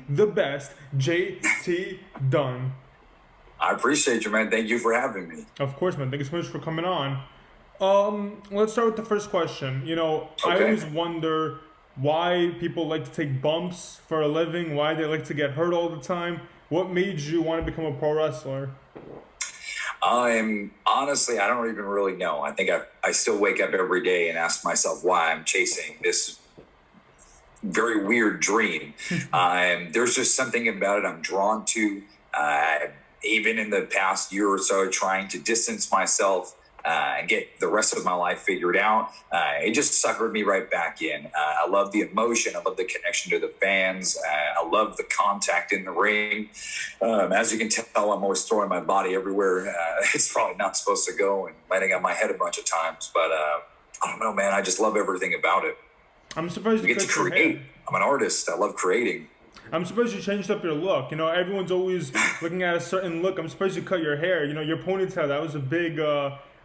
the best, JT Dunn. I appreciate you, man. Thank you for having me. Of course, man. Thank you so much for coming on. Let's start with the first question. I Okay. always wonder why people like to take bumps for a living, why they like to get hurt all the time. What made you want to become a pro wrestler? I'm honestly, I don't even really know. I think I still wake up every day and ask myself why I'm chasing this very weird dream. There's just something about it I'm drawn to. Even in the past year or so, trying to distance myself and get the rest of my life figured out, it just suckered me right back in. I love the emotion. I love the connection to the fans. I love the contact in the ring. As you can tell, I'm always throwing my body everywhere. It's probably not supposed to go and landing on my head a bunch of times. But I don't know, man. I just love everything about it. I'm surprised you get to cut your create. hair. I'm an artist. I love creating. I'm surprised you changed up your look. Everyone's always looking at a certain look. I'm surprised you cut your hair. Your ponytail, that was a big,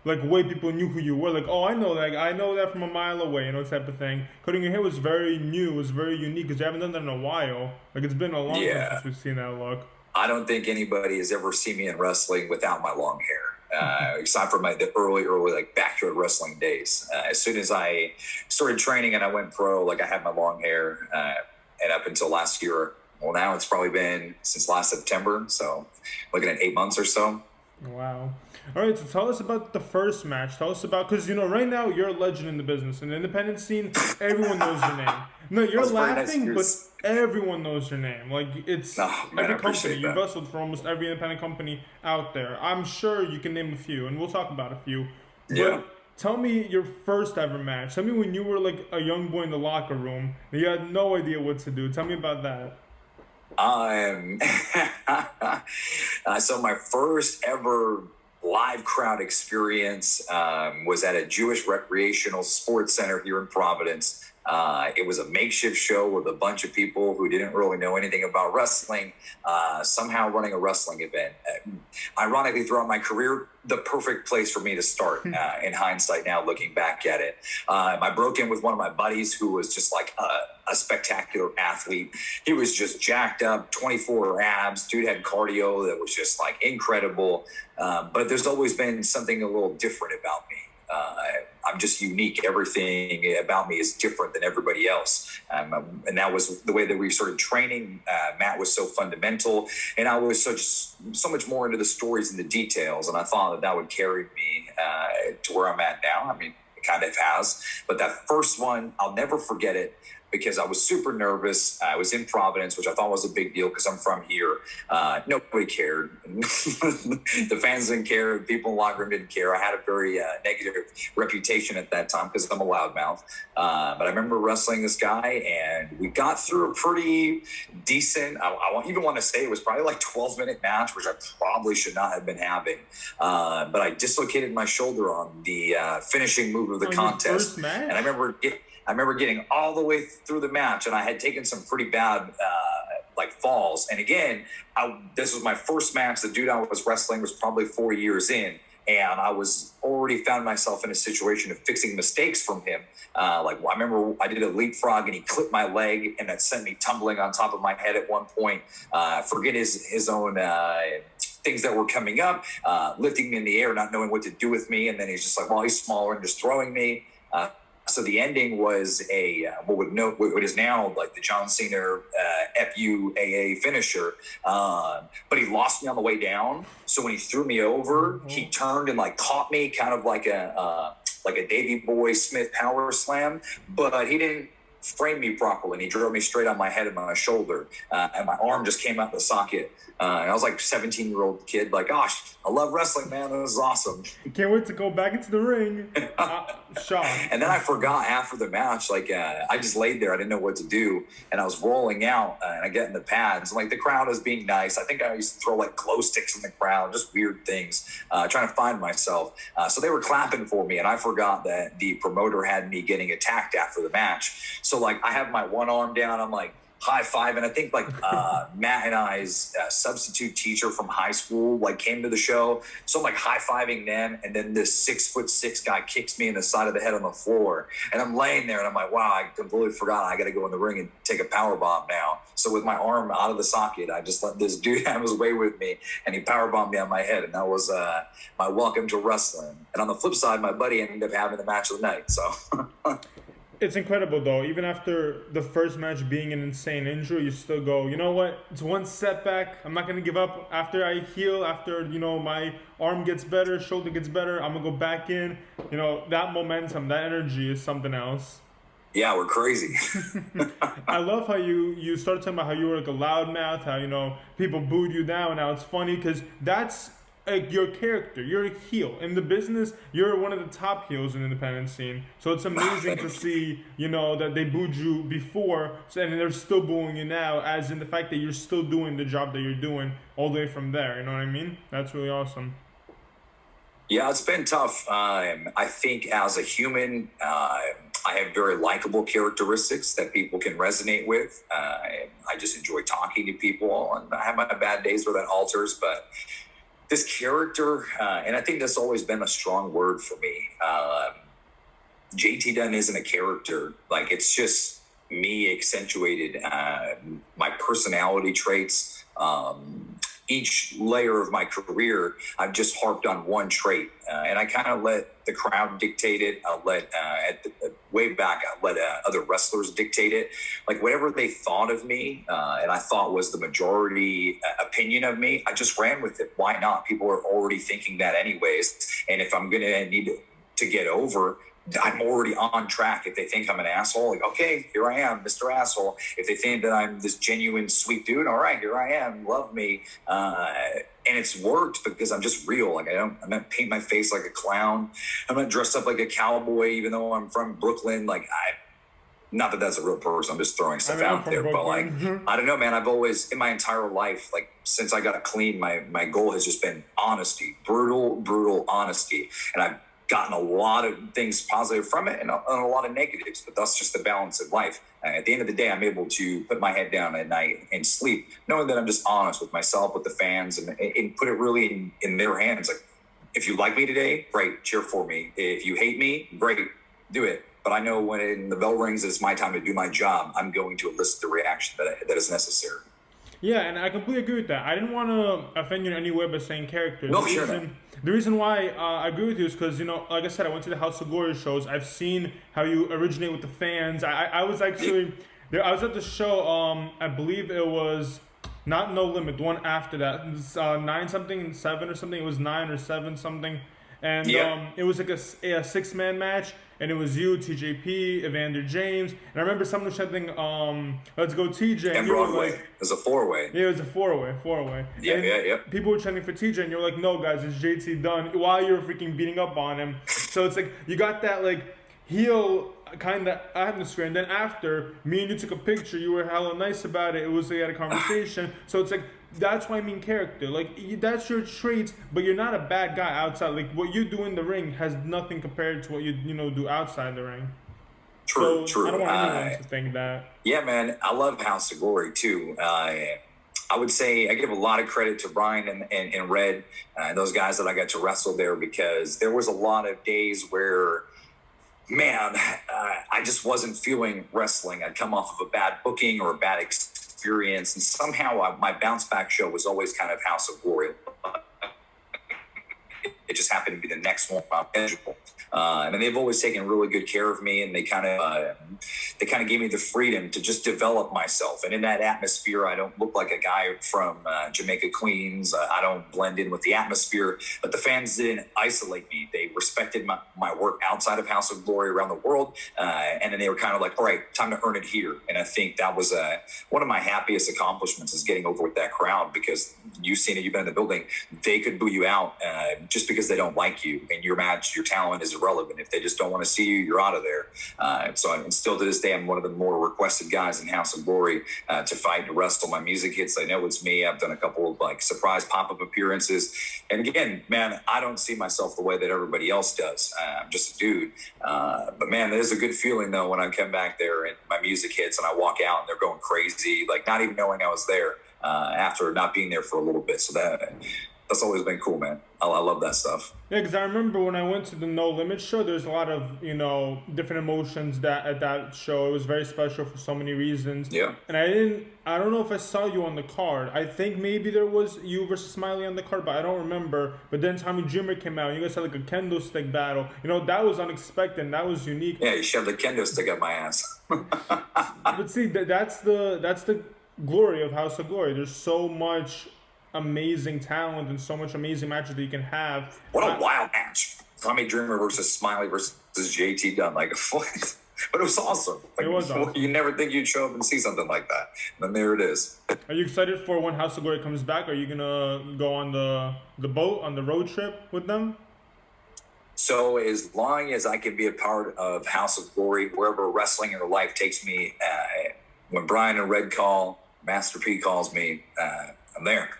way people knew who you were. Like, oh, I know that. I know that from a mile away, type of thing. Cutting your hair was very new. It was very unique because you haven't done that in a while. Like, it's been a long time since we've seen that look. I don't think anybody has ever seen me in wrestling without my long hair. Aside from the early backyard wrestling days. As soon as I started training and I went pro, I had my long hair, and up until last year. Well, now it's probably been since last September, so looking at 8 months or so. Wow. All right, so tell us about the first match. Tell us about, because, right now you're a legend in the business. In the independent scene, everyone knows your name. No, you're laughing, but everyone knows your name. It's every company. You've wrestled for almost every independent company out there. I'm sure you can name a few, and we'll talk about a few. Yeah. But tell me your first ever match. Tell me when you were a young boy in the locker room and you had no idea what to do. Tell me about that. So my first ever live crowd experience was at a Jewish recreational sports center here in Providence. It was a makeshift show with a bunch of people who didn't really know anything about wrestling, somehow running a wrestling event. Ironically, throughout my career, the perfect place for me to start in hindsight now, looking back at it. I broke in with one of my buddies who was just a spectacular athlete. He was just jacked up, 24 abs. Dude had cardio that was just incredible. But there's always been something a little different about me. I'm just unique. Everything about me is different than everybody else. And that was the way that we started training. Matt was so fundamental, and I was so much more into the stories and the details. And I thought that would carry me to where I'm at now. I mean, it kind of has. But that first one, I'll never forget it, because I was super nervous. I was in Providence, which I thought was a big deal because I'm from here. Nobody cared. The fans didn't care. People in the locker room didn't care. I had a very negative reputation at that time because I'm a loudmouth. But I remember wrestling this guy, and we got through a pretty decent, I even want to say it was probably 12-minute match, which I probably should not have been having. But I dislocated my shoulder on the finishing move of the contest. And I remember getting all the way through the match, and I had taken some pretty bad falls. And again, this was my first match. The dude I was wrestling was probably 4 years in, and I was already found myself in a situation of fixing mistakes from him. I remember I did a leapfrog, and he clipped my leg, and that sent me tumbling on top of my head at one point. Forget his own things that were coming up, lifting me in the air, not knowing what to do with me. And then he's just he's smaller and just throwing me. So the ending was what is now the John Cena FUAA finisher, but he lost me on the way down. So when he threw me over, he turned and caught me, kind of like a Davey Boy Smith power slam, but he didn't frame me properly, and he drove me straight on my head and my shoulder, and my arm just came out the socket. And I was 17-year-old kid, gosh, I love wrestling, man. This is awesome. Can't wait to go back into the ring. Shocked. And then I forgot after the match, I just laid there. I didn't know what to do. And I was rolling out, and I get in the pads. The crowd is being nice. I think I used to throw glow sticks in the crowd, just weird things, trying to find myself. So they were clapping for me, and I forgot that the promoter had me getting attacked after the match. So I have my one arm down. I'm high-five. And I think like Matt and I's substitute teacher from high school like came to the show. So I'm like high-fiving them. And then this 6'6" guy kicks me in the side of the head on the floor. And I'm laying there and I'm like, wow, I completely forgot I got to go in the ring and take a power bomb now. So with my arm out of the socket, I just let this dude have his way with me. And he power bombed me on my head. And that was my welcome to wrestling. And on the flip side, my buddy ended up having the match of the night. So it's incredible though. Even after the first match being an insane injury, you still go, you know what? It's one setback. I'm not gonna give up. After I heal, after my arm gets better, shoulder gets better, I'm gonna go back in. That momentum, that energy is something else. Yeah, we're crazy. I love how you started talking about how you were like a loudmouth, how people booed you down, and now it's funny because that's your character. You're a heel in the business. You're one of the top heels in the independent scene. So it's amazing to see that they booed you before, and they're still booing you now. As in the fact that you're still doing the job that you're doing all the way from there. You know what I mean? That's really awesome. Yeah, it's been tough. I think as a human, I have very likable characteristics that people can resonate with. I just enjoy talking to people, and I have my bad days where that alters, but this character, and I think that's always been a strong word for me. JT Dunn isn't a character. Like, it's just me accentuated, my personality traits. Each layer of my career, I've just harped on one trait, and I kind of let the crowd dictate it. I let other wrestlers dictate it. Like, whatever they thought of me, and I thought was the majority opinion of me, I just ran with it. Why not? People are already thinking that anyways. And if I'm gonna need to get over, I'm already on track. If they think I'm an asshole, like, okay, here I am, Mr. Asshole. If they think that I'm this genuine, sweet dude, all right, here I am, love me. And it's worked because I'm just real. Like, I'm not paint my face like a clown. I'm not dressed up like a cowboy, even though I'm from Brooklyn. Like, not that that's a real person. I'm just throwing stuff out there. But like, I don't know, man. I've always, in my entire life, like since I got clean, my goal has just been honesty, brutal honesty. And I've gotten a lot of things positive from it and a lot of negatives, but that's just the balance of life. At the end of the day, I'm able to put my head down at night and sleep, knowing that I'm just honest with myself, with the fans, and put it really in their hands. Like, if you like me today, great, cheer for me. If you hate me, great, do it. But I know when the bell rings, it's my time to do my job. I'm going to elicit the reaction that is necessary. Yeah, and I completely agree with that. I didn't want to offend you in any way by saying character. No, sure not. The reason why I agree with you is because, like I said, I went to the House of Glory shows. I've seen how you originate with the fans. I was actually there. I was at the show. I believe it was not No Limit, the one after that. It was 9-something, 7 or something. It was 9 or 7 something. And it was like a 6-man match, and it was you, TJP, Evander James, and I remember someone was chanting, "Let's go, TJ!" And Broadway. It was a 4-way. Yeah, it was a four-way. Yeah. People were chanting for TJ, and you're like, "No, guys, it's JT Dunn." While you're freaking beating up on him, so it's like you got that like heel kind of atmosphere, and then after me and you took a picture, you were hella nice about it. It was like had a conversation, so it's like. That's why I mean character. Like, that's your traits, but you're not a bad guy outside. Like, what you do in the ring has nothing compared to what you do outside the ring. True. I don't want anyone to think that. Yeah, man. I love House of Glory, too. I would say I give a lot of credit to Brian and Red, those guys that I got to wrestle there, because there was a lot of days where, man, I just wasn't feeling wrestling. I'd come off of a bad booking or a bad experience, and somehow my bounce back show was always kind of House of Glory. It just happened to be the next one on schedule. And they've always taken really good care of me, and they kind of gave me the freedom to just develop myself. And in that atmosphere, I don't look like a guy from Jamaica, Queens. I don't blend in with the atmosphere, but the fans didn't isolate me. They respected my work outside of House of Glory around the world. And then they were kind of like, all right, time to earn it here. And I think that was one of my happiest accomplishments, is getting over with that crowd, because you've seen it, you've been in the building. They could boo you out just because they don't like you, and your match, your talent is irrelevant. If they just don't want to see you, you're out of there. And still to this day, I'm one of the more requested guys in House of Glory to fight, to wrestle. My music hits, they know it's me. I've done a couple of like surprise pop-up appearances. And again, man, I don't see myself the way that everybody else does. I'm just a dude. But man, there's a good feeling though when I come back there and my music hits and I walk out and they're going crazy, like not even knowing I was there after not being there for a little bit. So that's always been cool, man. I love that stuff. Yeah, because I remember when I went to the No Limit show, there's a lot of, different emotions that at that show. It was very special for so many reasons. Yeah. And I don't know if I saw you on the card. I think maybe there was you versus Smiley on the card, but I don't remember. But then Tommy Dreamer came out. You guys had like a kendo stick battle. That was unexpected. That was unique. Yeah, you shoved a kendo stick up my ass. But see, that's the glory of House of Glory. There's so much amazing talent and so much amazing matches that you can have. What a wild match. Tommy Dreamer versus Smiley versus JT Dunn. Like, what? But it was awesome. Like, it was awesome. You never think you'd show up and see something like that. And then there it is. Are you excited for when House of Glory comes back? Are you going to go on the boat, on the road trip with them? So as long as I can be a part of House of Glory, wherever wrestling in life takes me, when Brian and Red call, Master P calls me, I'm there.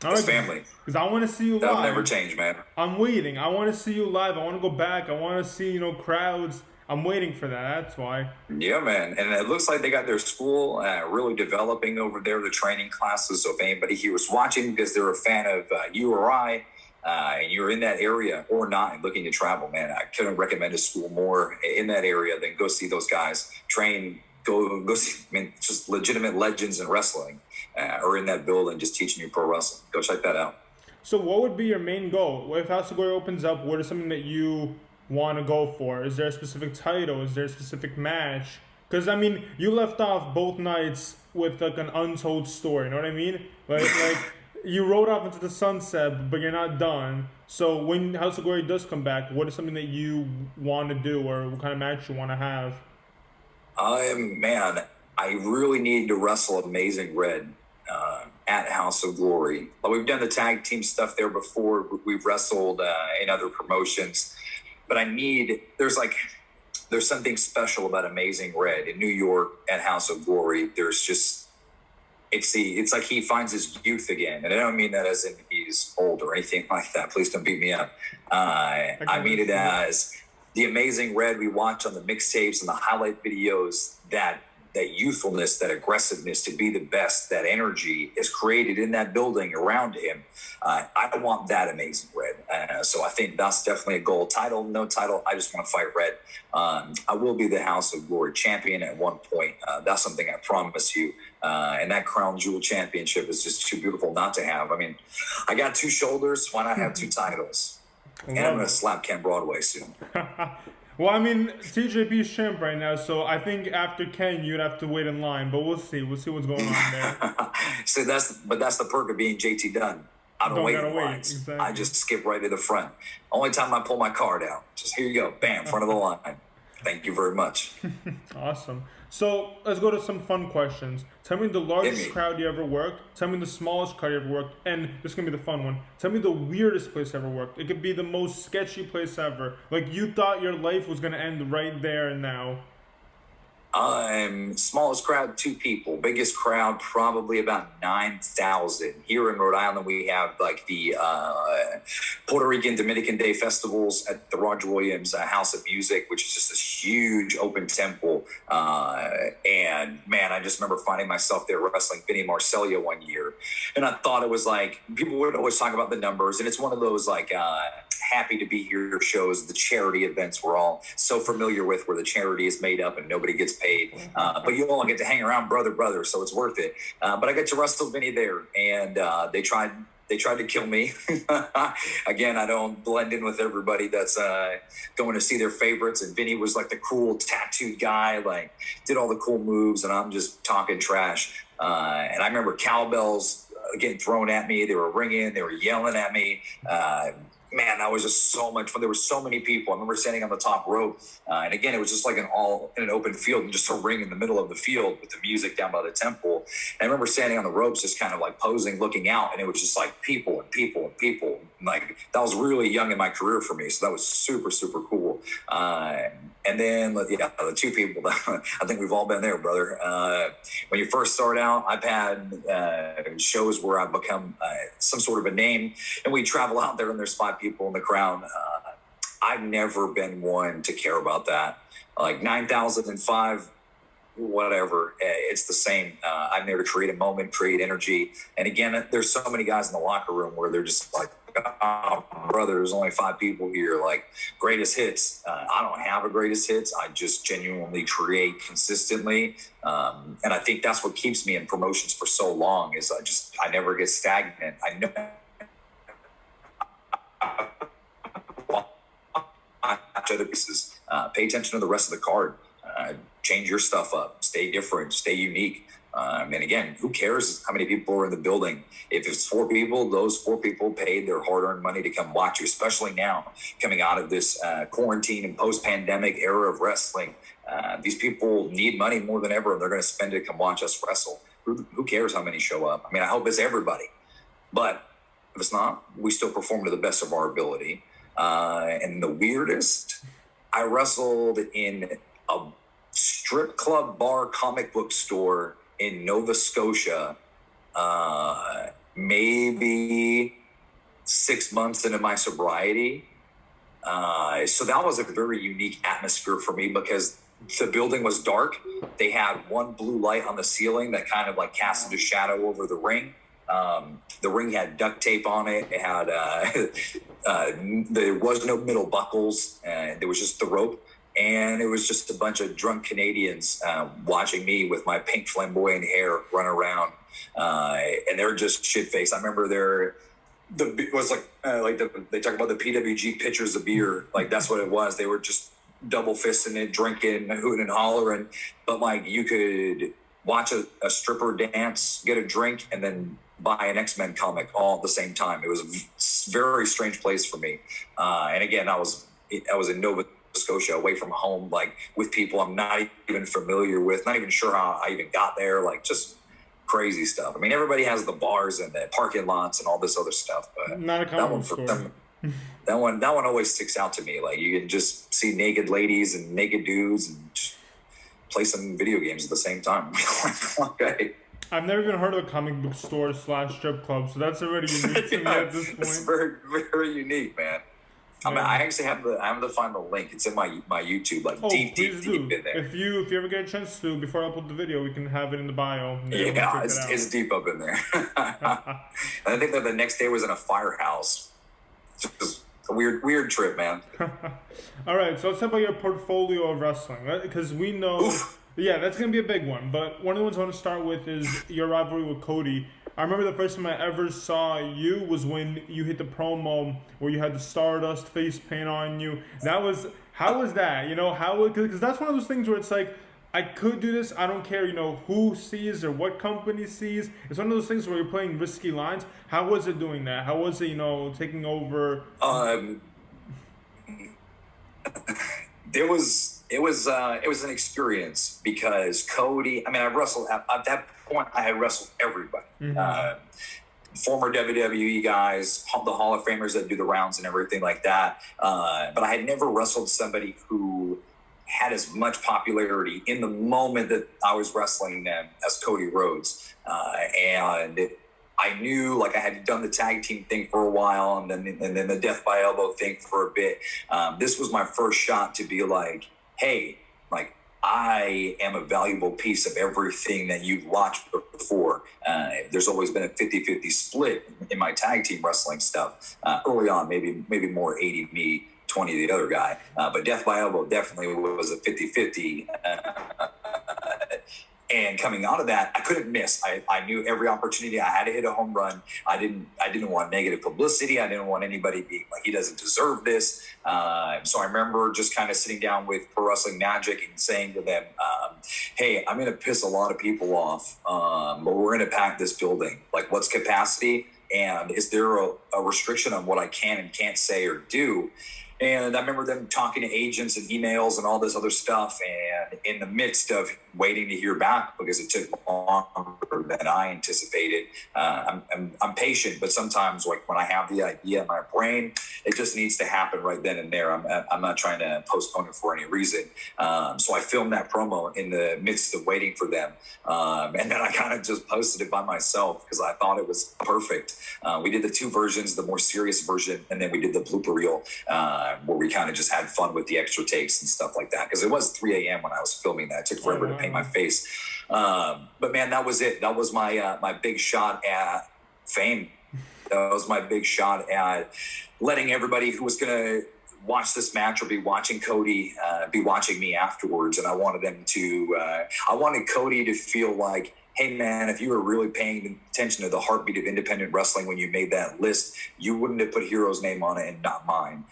It's family. Because I want to see you live. That'll never change, man. I'm waiting. I want to see you live. I want to go back. I want to see, crowds. I'm waiting for that. That's why. Yeah, man. And it looks like they got their school really developing over there, the training classes. So if anybody here was watching because they're a fan of you or I, and you're in that area or not and looking to travel, man, I couldn't recommend a school more in that area than go see those guys train. Go see, just legitimate legends in wrestling are in that building just teaching you pro wrestling. Go check that out. So what would be your main goal? If House of Glory opens up, what is something that you want to go for? Is there a specific title? Is there a specific match? Because, you left off both nights with, like, an untold story, you know what I mean? Like you rode off into the sunset, but you're not done. So when House of Glory does come back, what is something that you want to do or what kind of match you want to have? Man, I really need to wrestle Amazing Red at House of Glory. We've done the tag team stuff there before. We've wrestled in other promotions. But there's something special about Amazing Red in New York at House of Glory. There's just, it's like he finds his youth again. And I don't mean that as in he's old or anything like that. Please don't beat me up. I mean it as the Amazing Red we watch on the mixtapes and the highlight videos, that youthfulness, that aggressiveness to be the best, that energy is created in that building around him. I want that Amazing Red. So I think that's definitely a goal. Title, no title, I just want to fight Red. I will be the House of Glory champion at one point. That's something I promise you. And that Crown Jewel Championship is just too beautiful not to have. I got two shoulders. Why not have two titles? And I'm going to slap Ken Broadway soon. Well, TJP's champ right now, so I think after Ken, you'd have to wait in line. But we'll see. We'll see what's going on there. So that's the perk of being JT Dunn. I don't wait in lines. Exactly. I just skip right to the front. Only time I pull my card out, just here you go, bam, front of the line. Thank you very much. Awesome. So let's go to some fun questions. Tell me the largest crowd you ever worked. Tell me the smallest crowd you ever worked. And this is going to be the fun one. Tell me the weirdest place you ever worked. It could be the most sketchy place ever. Like you thought your life was going to end right there and now. Smallest crowd, 2 people. Biggest crowd, probably about 9,000. Here in Rhode Island, we have like the Puerto Rican Dominican Day festivals at the Roger Williams House of Music, which is just this huge open temple. And man, I just remember finding myself there wrestling Vinny Marcellia one year. And I thought it was like, people would always talk about the numbers. And it's one of those like, happy to be here shows, the charity events we're all so familiar with, where the charity is made up and nobody gets paid. But you all get to hang around brother, so it's worth it. But I got to wrestle Vinny there, and they tried to kill me. Again, I don't blend in with everybody that's going to see their favorites. And Vinny was like the cool tattooed guy, like did all the cool moves, and I'm just talking trash. And I remember cowbells getting thrown at me. They were ringing. They were yelling at me. Man, that was just so much fun. There were so many people. I remember standing on the top rope. And again, it was just like in an open field and just a ring in the middle of the field with the music down by the temple. And I remember standing on the ropes, just kind of like posing, looking out. And it was just like people and people and people. And like that was really young in my career for me. So that was super, super cool. people. And then, the two people, I think we've all been there, brother. When you first start out, I've had shows where I've become some sort of a name, and we travel out there and there's 5 people in the crowd. I've never been one to care about that. Like 9,005, whatever, it's the same. I'm there to create a moment, create energy. And again, there's so many guys in the locker room where they're just like, oh, brother, there's only 5 people here. Like, greatest hits. I don't have a greatest hits. I just genuinely create consistently. And I think that's what keeps me in promotions for so long is I never get stagnant. I know. Other pieces, pay attention to the rest of the card, change your stuff up, stay different, stay unique. And again, who cares how many people are in the building? If it's 4 people, those 4 people paid their hard-earned money to come watch you, especially now coming out of this quarantine and post-pandemic era of wrestling. These people need money more than ever, and they're going to spend it to come watch us wrestle. Who cares how many show up? I mean, I hope it's everybody. But if it's not, we still perform to the best of our ability. And the weirdest, I wrestled in a strip club bar comic book store in Nova Scotia, maybe 6 months into my sobriety. So that was a very unique atmosphere for me because the building was dark. They had one blue light on the ceiling that kind of like casted a shadow over the ring. The ring had duct tape on it. It had there was no middle buckles. There was just the rope, and it was just a bunch of drunk Canadians watching me with my pink flamboyant hair run around, and they're just shit faced. I remember it was they talk about the PWG pitchers of beer, like that's what it was. They were just double fisting it, drinking, hooting and hollering, but like you could watch a stripper dance, get a drink, and then buy an X-Men comic all at the same time. It was a very strange place for me. And again, I was in Nova Scotia, away from home, like with people I'm not even familiar with, not even sure how I even got there, like just crazy stuff. I mean, everybody has the bars and the parking lots and all this other stuff, but not a comic store. That one always sticks out to me. Like you can just see naked ladies and naked dudes and just play some video games at the same time. Okay. I've never even heard of a comic book store / strip club, so that's already unique to me at this point. It's very, very unique, man. I mean, I actually have to find the link. It's in my YouTube, like deep in there. If you ever get a chance to, before I upload the video, we can have it in the bio. Yeah, it's deep up in there. I think that the next day was in a firehouse. Just a weird trip, man. All right, so let's talk about your portfolio of wrestling, right? Because we know. Oof. Yeah, that's going to be a big one. But one of the ones I want to start with is your rivalry with Cody. I remember the first time I ever saw you was when you hit the promo where you had the Stardust face paint on you. How was that? You know, because that's one of those things where it's like, I could do this. I don't care, who sees or what company sees. It's one of those things where you're playing risky lines. How was it doing that? How was it, taking over? It was an experience because Cody, I mean, I wrestled at that point, I had wrestled everybody. Mm-hmm. Former WWE guys, the Hall of Famers that do the rounds and everything like that. But I had never wrestled somebody who had as much popularity in the moment that I was wrestling them as Cody Rhodes. And I knew, like, I had done the tag team thing for a while and then the death by elbow thing for a bit. This was my first shot to be like, hey, like, I am a valuable piece of everything that you've watched before. There's always been a 50-50 split in my tag team wrestling stuff. Early on, maybe more 80 me, 20 the other guy. But Death by Elbow definitely was a 50-50. And coming out of that, I couldn't miss. I knew every opportunity. I had to hit a home run. I didn't want negative publicity. I didn't want anybody being like, he doesn't deserve this. So I remember just kind of sitting down with Pro Wrestling Magic and saying to them, hey, I'm going to piss a lot of people off, but we're going to pack this building. Like, what's capacity? And is there a restriction on what I can and can't say or do? And I remember them talking to agents and emails and all this other stuff. And in the midst of waiting to hear back, because it took longer than I anticipated. I'm patient, but sometimes like when I have the idea in my brain, it just needs to happen right then and there. I'm not trying to postpone it for any reason. So I filmed that promo in the midst of waiting for them. And then I kind of just posted it by myself because I thought it was perfect. We did the two versions, the more serious version, and then we did the blooper reel where we kind of just had fun with the extra takes and stuff like that. Because it was 3 a.m. when I was filming that. It took forever to paint my face. But man, that was it. That was my big shot at fame. That was my big shot at letting everybody who was going to watch this match or be watching Cody be watching me afterwards. And I wanted them to, I wanted Cody to feel like, hey man, if you were really paying attention to the heartbeat of independent wrestling when you made that list, you wouldn't have put Hero's name on it and not mine.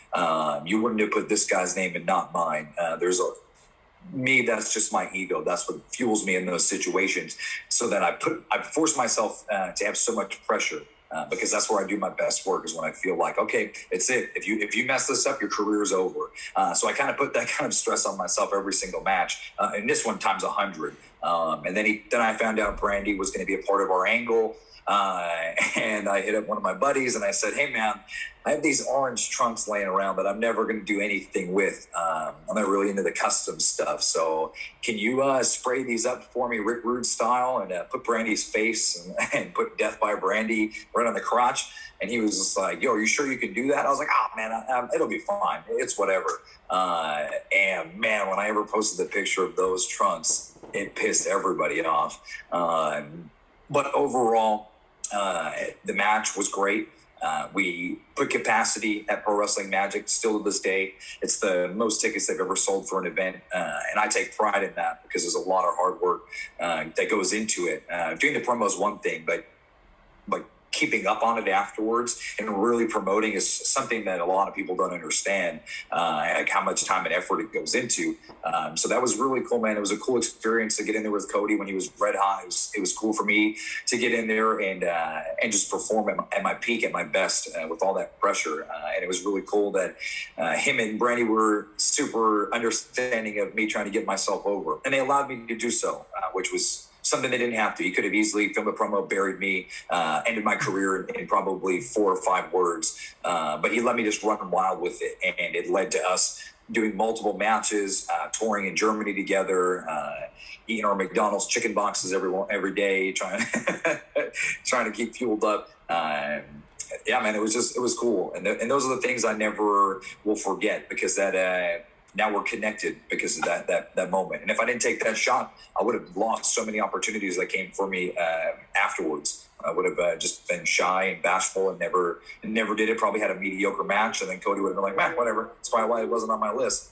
You wouldn't have put this guy's name and not mine. That's just my ego. That's what fuels me in those situations, so that I force myself to have so much pressure. Because that's where I do my best work, is when I feel like, okay, it's it. If you mess this up, your career is over. So I kind of put that kind of stress on myself every single match. And this one times 100. And then I found out Brandy was going to be a part of our angle. And I hit up one of my buddies and I said, hey man, I have these orange trunks laying around that I'm never going to do anything with. I'm not really into the custom stuff. So can you spray these up for me, Rick Rude style, and put Brandy's face and put Death by Brandy right on the crotch? And he was just like, yo, are you sure you can do that? I was like, oh man, it'll be fine. It's whatever. And man, when I ever posted the picture of those trunks, it pissed everybody off. But overall, the match was great. We put capacity at Pro Wrestling Magic. Still to this day, it's the most tickets they've ever sold for an event. And I take pride in that because there's a lot of hard work that goes into it. Doing the promo is one thing, but keeping up on it afterwards and really promoting is something that a lot of people don't understand, like how much time and effort it goes into. So that was really cool, man. It was a cool experience to get in there with Cody when he was red hot. It was cool for me to get in there and just perform at my peak, at my best, with all that pressure. And it was really cool that him and Brandy were super understanding of me trying to get myself over. And they allowed me to do so, which was something they didn't have to. He could have easily filmed a promo, buried me, ended my career in probably 4 or 5 words. But he let me just run wild with it. And it led to us doing multiple matches, touring in Germany together, eating our McDonald's chicken boxes every day, trying to keep fueled up. Yeah, man, it was cool. And those are the things I never will forget, because that, now we're connected because of that moment. And if I didn't take that shot, I would have lost so many opportunities that came for me afterwards. I would have just been shy and bashful and never did it. Probably had a mediocre match, and then Cody would have been like, man, whatever. That's probably why it wasn't on my list.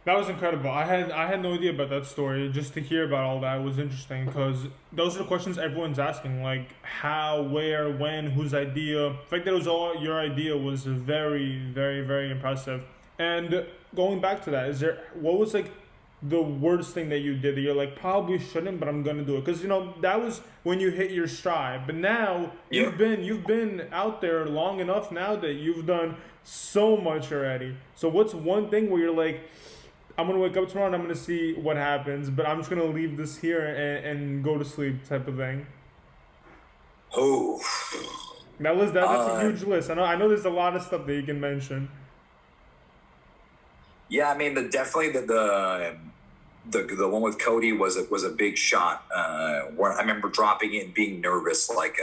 That was incredible. I had no idea about that story. Just to hear about all that was interesting, because those are the questions everyone's asking, like how, where, when, whose idea. The fact that it was all your idea was very, very, very impressive. And going back to that, what was like the worst thing that you did that you're like, probably shouldn't, but I'm gonna do it? Because that was when you hit your stride. But now you've been out there long enough now that you've done so much already. So what's one thing where you're like, I'm going to wake up tomorrow and I'm going to see what happens, but I'm just going to leave this here and go to sleep type of thing? Oh. That's a huge list. I know there's a lot of stuff that you can mention. Yeah, I mean, definitely the one with Cody was a big shot. Where I remember dropping it and being nervous, like,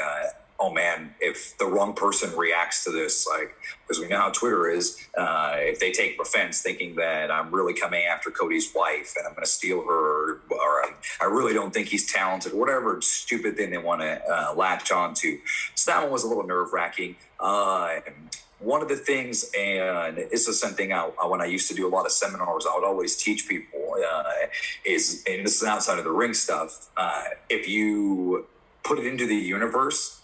oh man, if the wrong person reacts to this, like, because we know how Twitter is, if they take offense thinking that I'm really coming after Cody's wife and I'm going to steal her, or I really don't think he's talented, whatever stupid thing they want to latch on to. So that one was a little nerve-wracking. One of the things, and this is something when I used to do a lot of seminars, I would always teach people, and this is outside of the ring stuff, if you put it into the universe,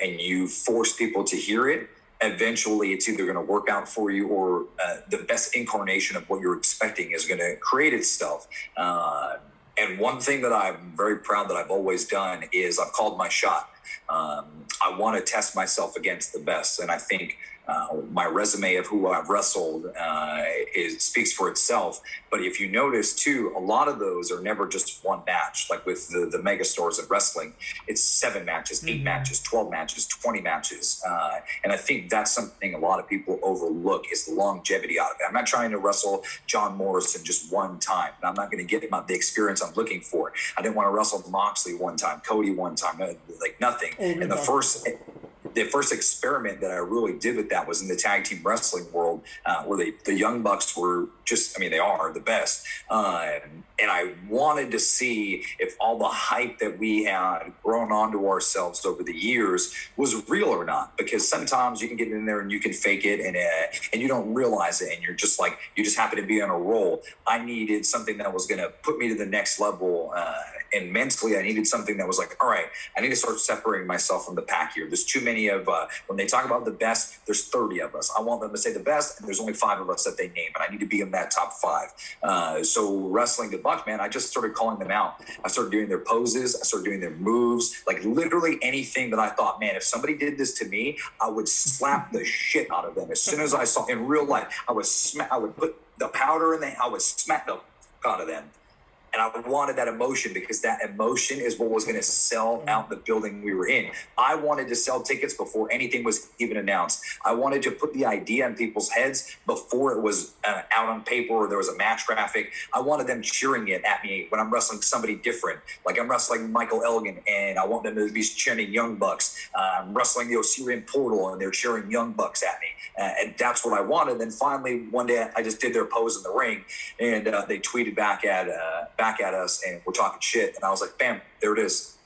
and you force people to hear it, eventually it's either going to work out for you, or the best incarnation of what you're expecting is going to create itself. And one thing that I'm very proud that I've always done is I've called my shot. I want to test myself against the best. And I think My resume of who I've wrestled speaks for itself. But if you notice too, a lot of those are never just one match. Like with the mega stars of wrestling, it's 7 matches, 8 matches, 12 matches, 20 matches. And I think that's something a lot of people overlook is the longevity out of it. I'm not trying to wrestle John Morrison just one time. And I'm not going to get the experience I'm looking for. I didn't want to wrestle Moxley one time, Cody one time, like nothing. And the first experiment that I really did with that was in the tag team wrestling world, where the Young Bucks were just, I mean, they are the best. And I wanted to see if all the hype that we had grown onto ourselves over the years was real or not. Because sometimes you can get in there and you can fake it and you don't realize it. And you're just like, you just happen to be on a roll. I needed something that was going to put me to the next level. And mentally, I needed something that was like, all right, I need to start separating myself from the pack here. There's too many of, when they talk about the best, there's 30 of us. I want them to say the best, and there's only 5 of us that they name, and I need to be in that top 5. So wrestling the Bucks, man, I just started calling them out. I started doing their poses. I started doing their moves, like literally anything that I thought, man, if somebody did this to me, I would slap the shit out of them. As soon as I saw in real life, I would put the powder in there, I would smack the out of them. And I wanted that emotion because that emotion is what was going to sell out the building we were in. I wanted to sell tickets before anything was even announced. I wanted to put the idea in people's heads before it was out on paper or there was a match graphic. I wanted them cheering it at me when I'm wrestling somebody different. Like I'm wrestling Michael Elgin and I want them to be cheering Young Bucks. I'm wrestling the Osirian Portal and they're cheering Young Bucks at me. And that's what I wanted. Then finally, one day I just did their pose in the ring and they tweeted back at us and we're talking shit. And I was like, bam, there it is.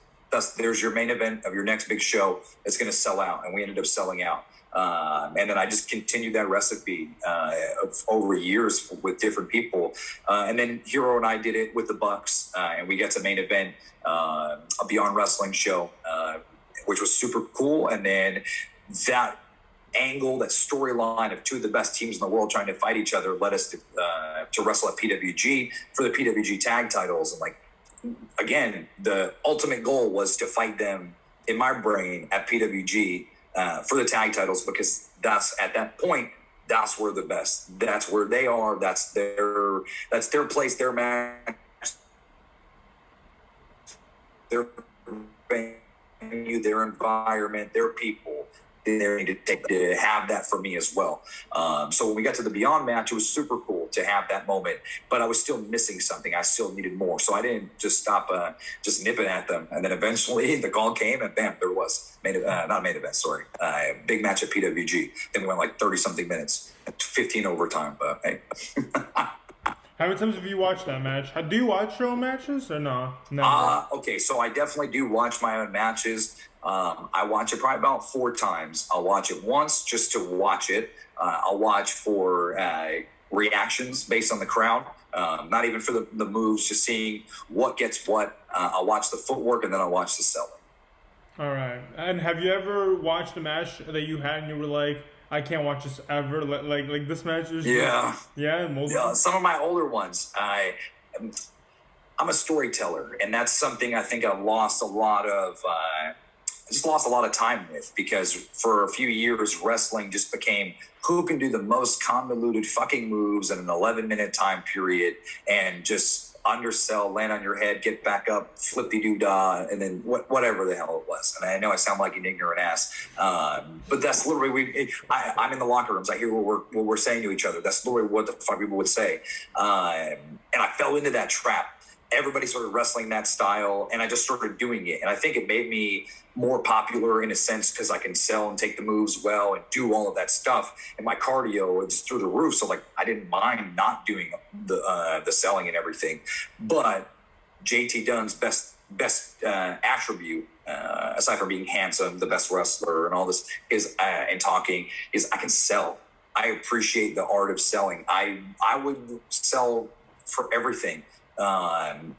There's your main event of your next big show. It's going to sell out. And we ended up selling out. And then I just continued that recipe over years with different people. And then Hero and I did it with the Bucks. And we got to main event a Beyond Wrestling show, which was super cool. And then that angle, that storyline of 2 of the best teams in the world trying to fight each other led us to wrestle at PWG for the PWG tag titles. And like, again, the ultimate goal was to fight them in my brain at PWG for the tag titles, because that's at that point, that's where the best, that's where they are. That's their place, their match, their venue, their environment, their people. They need to have that for me as well. So when we got to the Beyond match, it was super cool to have that moment, but I was still missing something. I still needed more. So I didn't just stop just nipping at them. And then eventually the call came and bam, there was not main event, sorry. Big match at PWG. Then we went like 30 something minutes, 15 overtime, but hey. How many times have you watched that match? Do you watch your own matches or no? No. Okay, so I definitely do watch my own matches. I watch it probably about 4 times. I'll watch it once just to watch it. I'll watch for reactions based on the crowd. Not even for the moves, just seeing what gets what. I'll watch the footwork and then I'll watch the selling. All right. And have you ever watched a match that you had and you were like, I can't watch this ever? Like this match is yeah, some of my older ones. I'm a storyteller, and that's something I think I've lost a lot of. I just lost a lot of time with, because for a few years wrestling just became who can do the most convoluted fucking moves in an 11-minute time period and just undersell, land on your head, get back up, flip-de-doo-dah, and then whatever the hell it was. And I know I sound like an ignorant ass, but that's literally I'm in the locker rooms. I hear what we're saying to each other. That's literally what the fuck people would say, and I fell into that trap. Everybody started wrestling that style, and I just started doing it. And I think it made me more popular in a sense because I can sell and take the moves well and do all of that stuff. And my cardio is through the roof, so like I didn't mind not doing the selling and everything. But JT Dunn's best attribute, aside from being handsome, the best wrestler, and all this is and talking, is I can sell. I appreciate the art of selling. I would sell for everything. And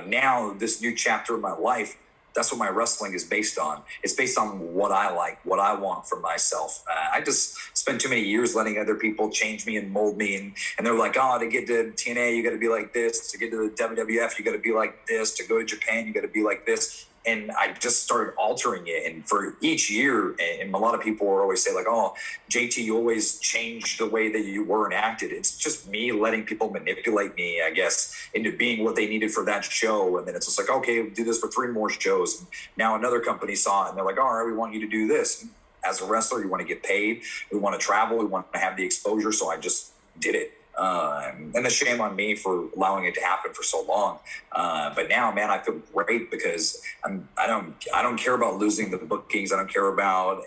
now this new chapter of my life, that's what my wrestling is based on. It's based on what I like, what I want from myself. I just spent too many years letting other people change me and mold me. And they're like, oh, to get to TNA, you got to be like this. To get to the WWF, you got to be like this. To go to Japan, you got to be like this. and I just started altering it. And for each year, and a lot of people will always say like, oh, JT, you always change the way that you were and acted. It's just me letting people manipulate me, I guess, into being what they needed for that show. And then it's just like, okay, we'll do this for 3 more shows. And now another company saw it and they're like, all right, we want you to do this. As a wrestler, you want to get paid. We want to travel. We want to have the exposure. So I just did it. And the shame on me for allowing it to happen for so long. But now, man, I feel great because I don't care about losing the bookings. I don't care about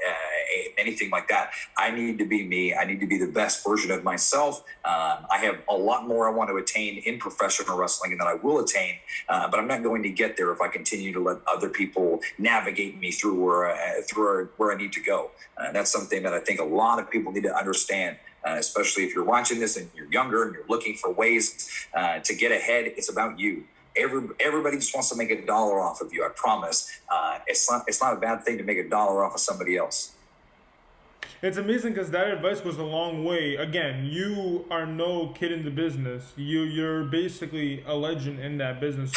anything like that. I need to be me. I need to be the best version of myself. I have a lot more I want to attain in professional wrestling than I will attain. But I'm not going to get there if I continue to let other people navigate me through where I need to go. That's something that I think a lot of people need to understand. Especially if you're watching this and you're younger and you're looking for ways to get ahead, it's about you. Everybody just wants to make $1 off of you. I promise. It's not a bad thing to make $1 off of somebody else. It's amazing because that advice goes a long way. Again, you are no kid in the business. You're basically a legend in that business.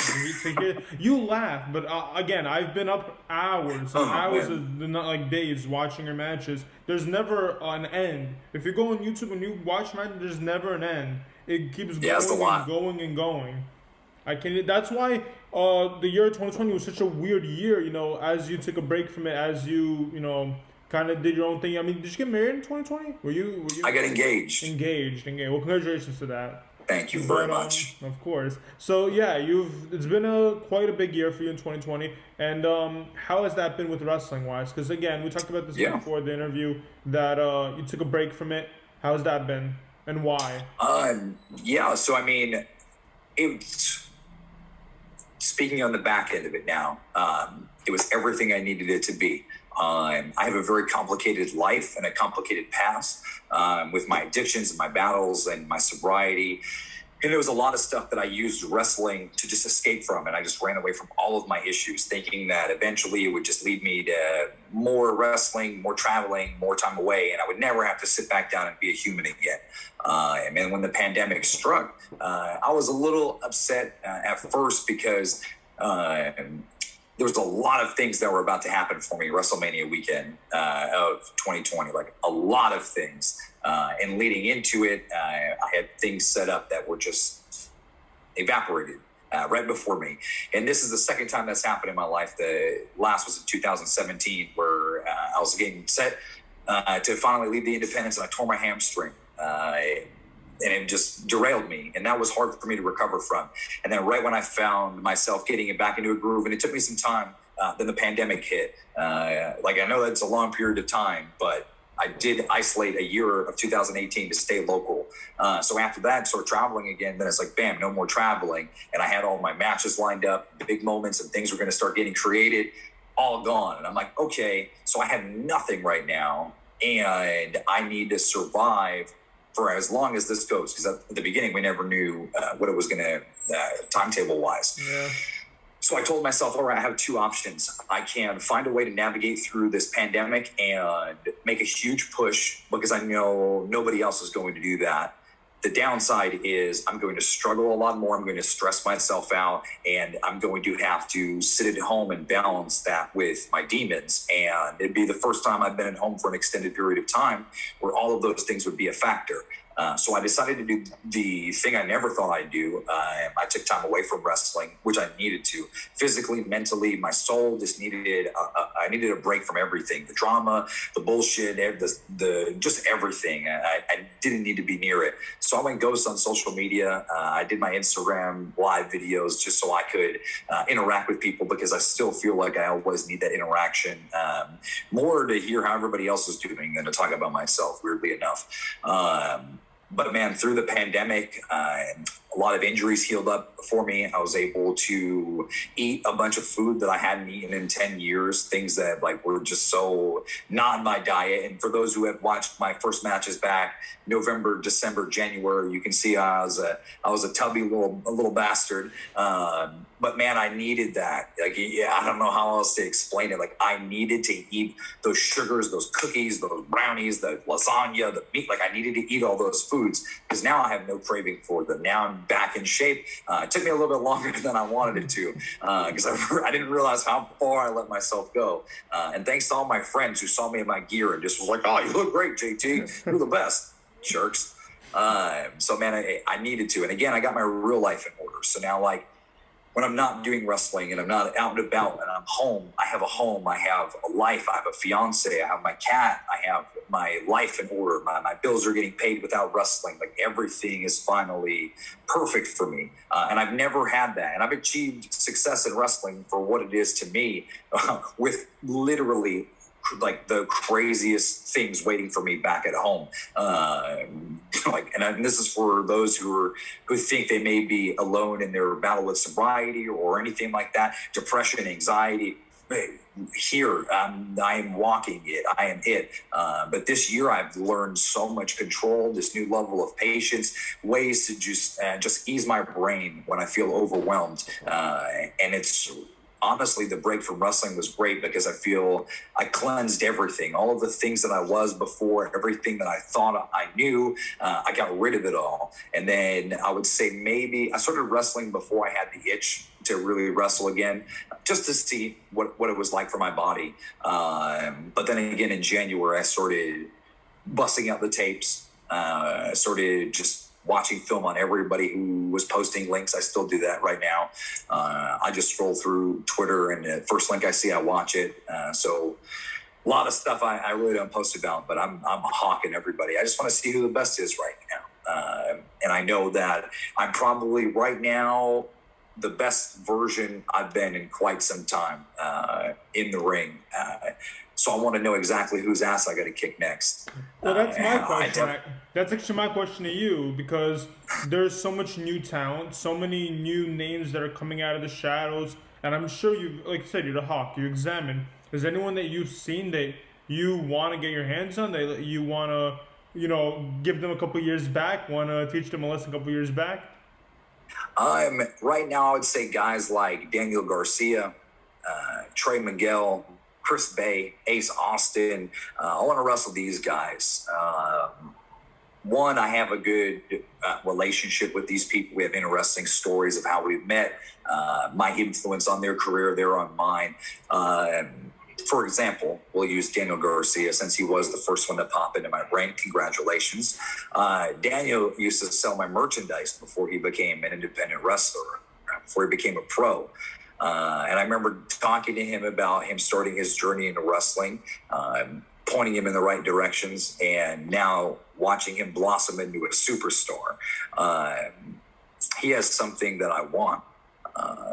You laugh, but again, I've been up hours not like days watching your matches. There's never an end. If you go on YouTube and you watch matches, there's never an end. It keeps going and going. That's why the year 2020 was such a weird year. You know, as you took a break from it, as you kind of did your own thing. I mean, did you get married in 2020? Were you? I got engaged. Engaged. Well, congratulations to that. Thank you very much. Of course. So yeah, it's been quite a big year for you in 2020. And how has that been with wrestling wise? Because again, we talked about this before the interview that you took a break from it. How has that been, and why? So I mean, speaking on the back end of it now, it was everything I needed it to be. I have a very complicated life and a complicated past with my addictions and my battles and my sobriety. And there was a lot of stuff that I used wrestling to just escape from. And I just ran away from all of my issues, thinking that eventually it would just lead me to more wrestling, more traveling, more time away. And I would never have to sit back down and be a human again. And then when the pandemic struck, I was a little upset at first because there was a lot of things that were about to happen for me WrestleMania weekend of 2020, like a lot of things. And leading into it, I had things set up that were just evaporated right before me. And this is the second time that's happened in my life. The last was in 2017, where I was getting set to finally leave the independents, and I tore my hamstring. And it just derailed me. And that was hard for me to recover from. And then right when I found myself getting it back into a groove, and it took me some time, then the pandemic hit. I know that's a long period of time, but I did isolate a year of 2018 to stay local. So after that, start traveling again, then it's like, bam, no more traveling. And I had all my matches lined up, big moments, and things were going to start getting created, all gone. And I'm like, okay, so I have nothing right now, and I need to survive for as long as this goes, because at the beginning we never knew what it was going to timetable wise. Yeah. So I told myself, all right, I have 2 options. I can find a way to navigate through this pandemic and make a huge push, because I know nobody else is going to do that. The downside is I'm going to struggle a lot more. I'm going to stress myself out, and I'm going to have to sit at home and balance that with my demons. And it'd be the first time I've been at home for an extended period of time where all of those things would be a factor. So I decided to do the thing I never thought I'd do. I took time away from wrestling, which I needed to. Physically, mentally, my soul just needed I needed a break from everything. The drama, the bullshit, the just everything. I didn't need to be near it. So I went ghost on social media. I did my Instagram live videos just so I could interact with people, because I still feel like I always need that interaction. More to hear how everybody else is doing than to talk about myself, weirdly enough. But man, through the pandemic, a lot of injuries healed up for me. I was able to eat a bunch of food that I hadn't eaten in 10 years, things that were just so not in my diet. And for those who have watched my first matches back November, December, January, you can see I was a tubby little bastard. But man, I needed that. I don't know how else to explain it. I needed to eat those sugars, those cookies, those brownies, the lasagna, the meat. I needed to eat all those foods, because now I have no craving for them. Now I'm I'm back in shape. It took me a little bit longer than I wanted it to because I didn't realize how far I let myself go. And thanks to all my friends who saw me in my gear and just was like, "Oh, you look great, JT. You're the best." Jerks. So, man, I needed to. And again, I got my real life in order. So now, like, when I'm not doing wrestling and I'm not out and about and I'm home, I have a home, I have a life, I have a fiance, I have my cat, I have my life in order. My bills are getting paid without wrestling. Like, everything is finally perfect for me. And I've never had that. And I've achieved success in wrestling for what it is to me with literally like the craziest things waiting for me back at home. And this is for those who think they may be alone in their battle with sobriety or anything like that, depression, anxiety. Here, I am walking it. I am it. But this year, I've learned so much control, this new level of patience, ways to just ease my brain when I feel overwhelmed. And it's honestly, the break from wrestling was great because I feel I cleansed everything, all of the things that I was before, everything that I thought I knew, I got rid of it all. And then I would say maybe I started wrestling before I had the itch to really wrestle again, just to see what it was like for my body. But then again, in January, I started busting out the tapes, started just watching film on everybody who was posting links. I still do that right now. I just scroll through Twitter, and the first link I see, I watch it. So a lot of stuff I really don't post about, but I'm hawking everybody. I just want to see who the best is right now. And I know that I'm probably right now the best version I've been in quite some time in the ring. So I want to know exactly whose ass I got to kick next. Well, that's my question. That's actually my question to you, because there's so much new talent, so many new names that are coming out of the shadows, and I'm sure you, like you said, you're the hawk. You examine. Is there anyone that you've seen that you want to get your hands on, that you want to, give them a couple years back, want to teach them a lesson a couple years back? Right now, I would say guys like Daniel Garcia, Trey Miguel, Chris Bay, Ace Austin. I want to wrestle these guys. One, I have a good relationship with these people. We have interesting stories of how we've met, my influence on their career, they're on mine. For example, we'll use Daniel Garcia since he was the first one to pop into my brain. Congratulations. Daniel used to sell my merchandise before he became an independent wrestler, before he became a pro. And I remember talking to him about him starting his journey into wrestling, pointing him in the right directions, and now watching him blossom into a superstar. He has something that I want.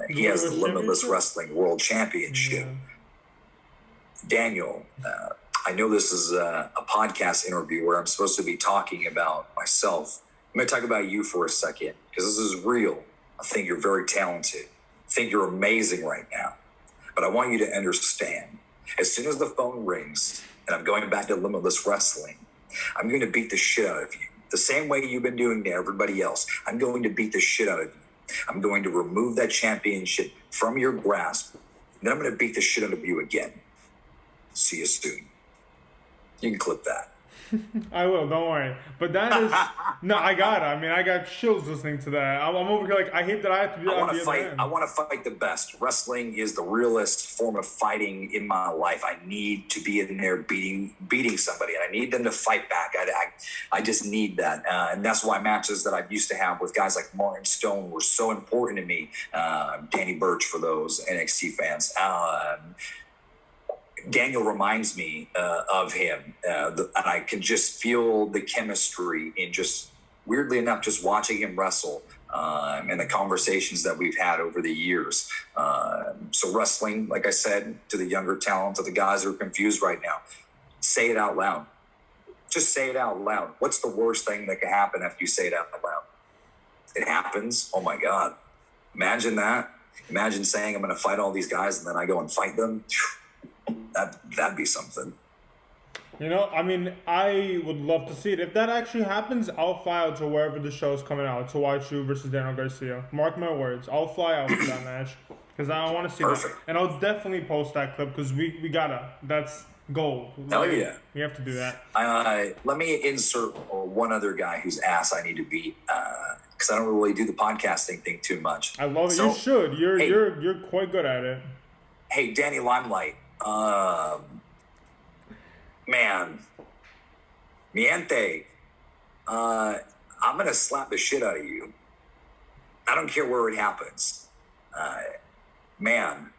He has the Limitless Wrestling World Championship. Yeah. Daniel, I know this is a podcast interview where I'm supposed to be talking about myself. I'm going to talk about you for a second, because this is real. I think you're very talented. I think you're amazing right now. But I want you to understand, as soon as the phone rings and I'm going back to Limitless Wrestling, I'm going to beat the shit out of you. The same way you've been doing to everybody else. I'm going to beat the shit out of you. I'm going to remove that championship from your grasp. And then I'm going to beat the shit out of you again. See you soon. You can clip that. I will, don't worry. But that is no, I got it. I mean, I got chills listening to that. I'm over here like, I hate that I have to be on the other end. I want to fight the best. Wrestling is the realest form of fighting in my life. I need to be in there beating somebody, and I need them to fight back. I just need that, and that's why matches that I used to have with guys like Martin Stone were so important to me. Danny Burch for those NXT fans. Daniel reminds me of him, and I can just feel the chemistry in just, weirdly enough, just watching him wrestle and the conversations that we've had over the years. So wrestling, like I said, to the younger talent, to the guys who are confused right now, say it out loud. Just say it out loud. What's the worst thing that can happen after you say it out loud? It happens. Oh, my God. Imagine that. Imagine saying I'm going to fight all these guys and then I go and fight them. That'd be something. I mean, I would love to see it. If that actually happens, I'll fly out to wherever the show's coming out to watch you versus Daniel Garcia. Mark my words. I'll fly out for that match because I want to see that. And I'll definitely post that clip because we gotta. That's gold. Hell yeah. We have to do that. Let me insert one other guy whose ass I need to beat. because I don't really do the podcasting thing too much. I love it. So, you should. You're quite good at it. Hey, Danny Limelight. Man, Miente. I'm going to slap the shit out of you. I don't care where it happens. Man,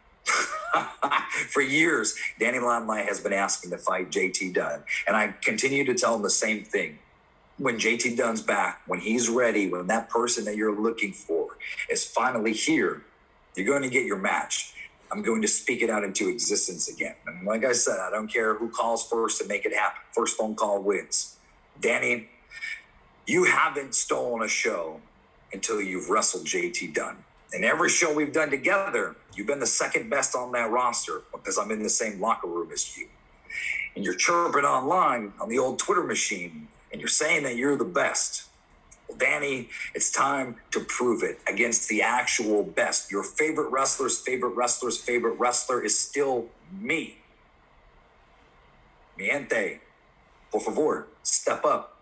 for years, Danny Limelight has been asking to fight JT Dunn. And I continue to tell him the same thing. When JT Dunn's back, when he's ready, when that person that you're looking for is finally here, you're going to get your match. I'm going to speak it out into existence again. And like I said, I don't care who calls first to make it happen. First phone call wins. Danny, you haven't stolen a show until you've wrestled JT Dunn. And every show we've done together, you've been the second best on that roster because I'm in the same locker room as you. And you're chirping online on the old Twitter machine, and you're saying that you're the best. Well, Danny, it's time to prove it against the actual best. Your favorite wrestler's favorite wrestler is still me. Miente, por favor, step up.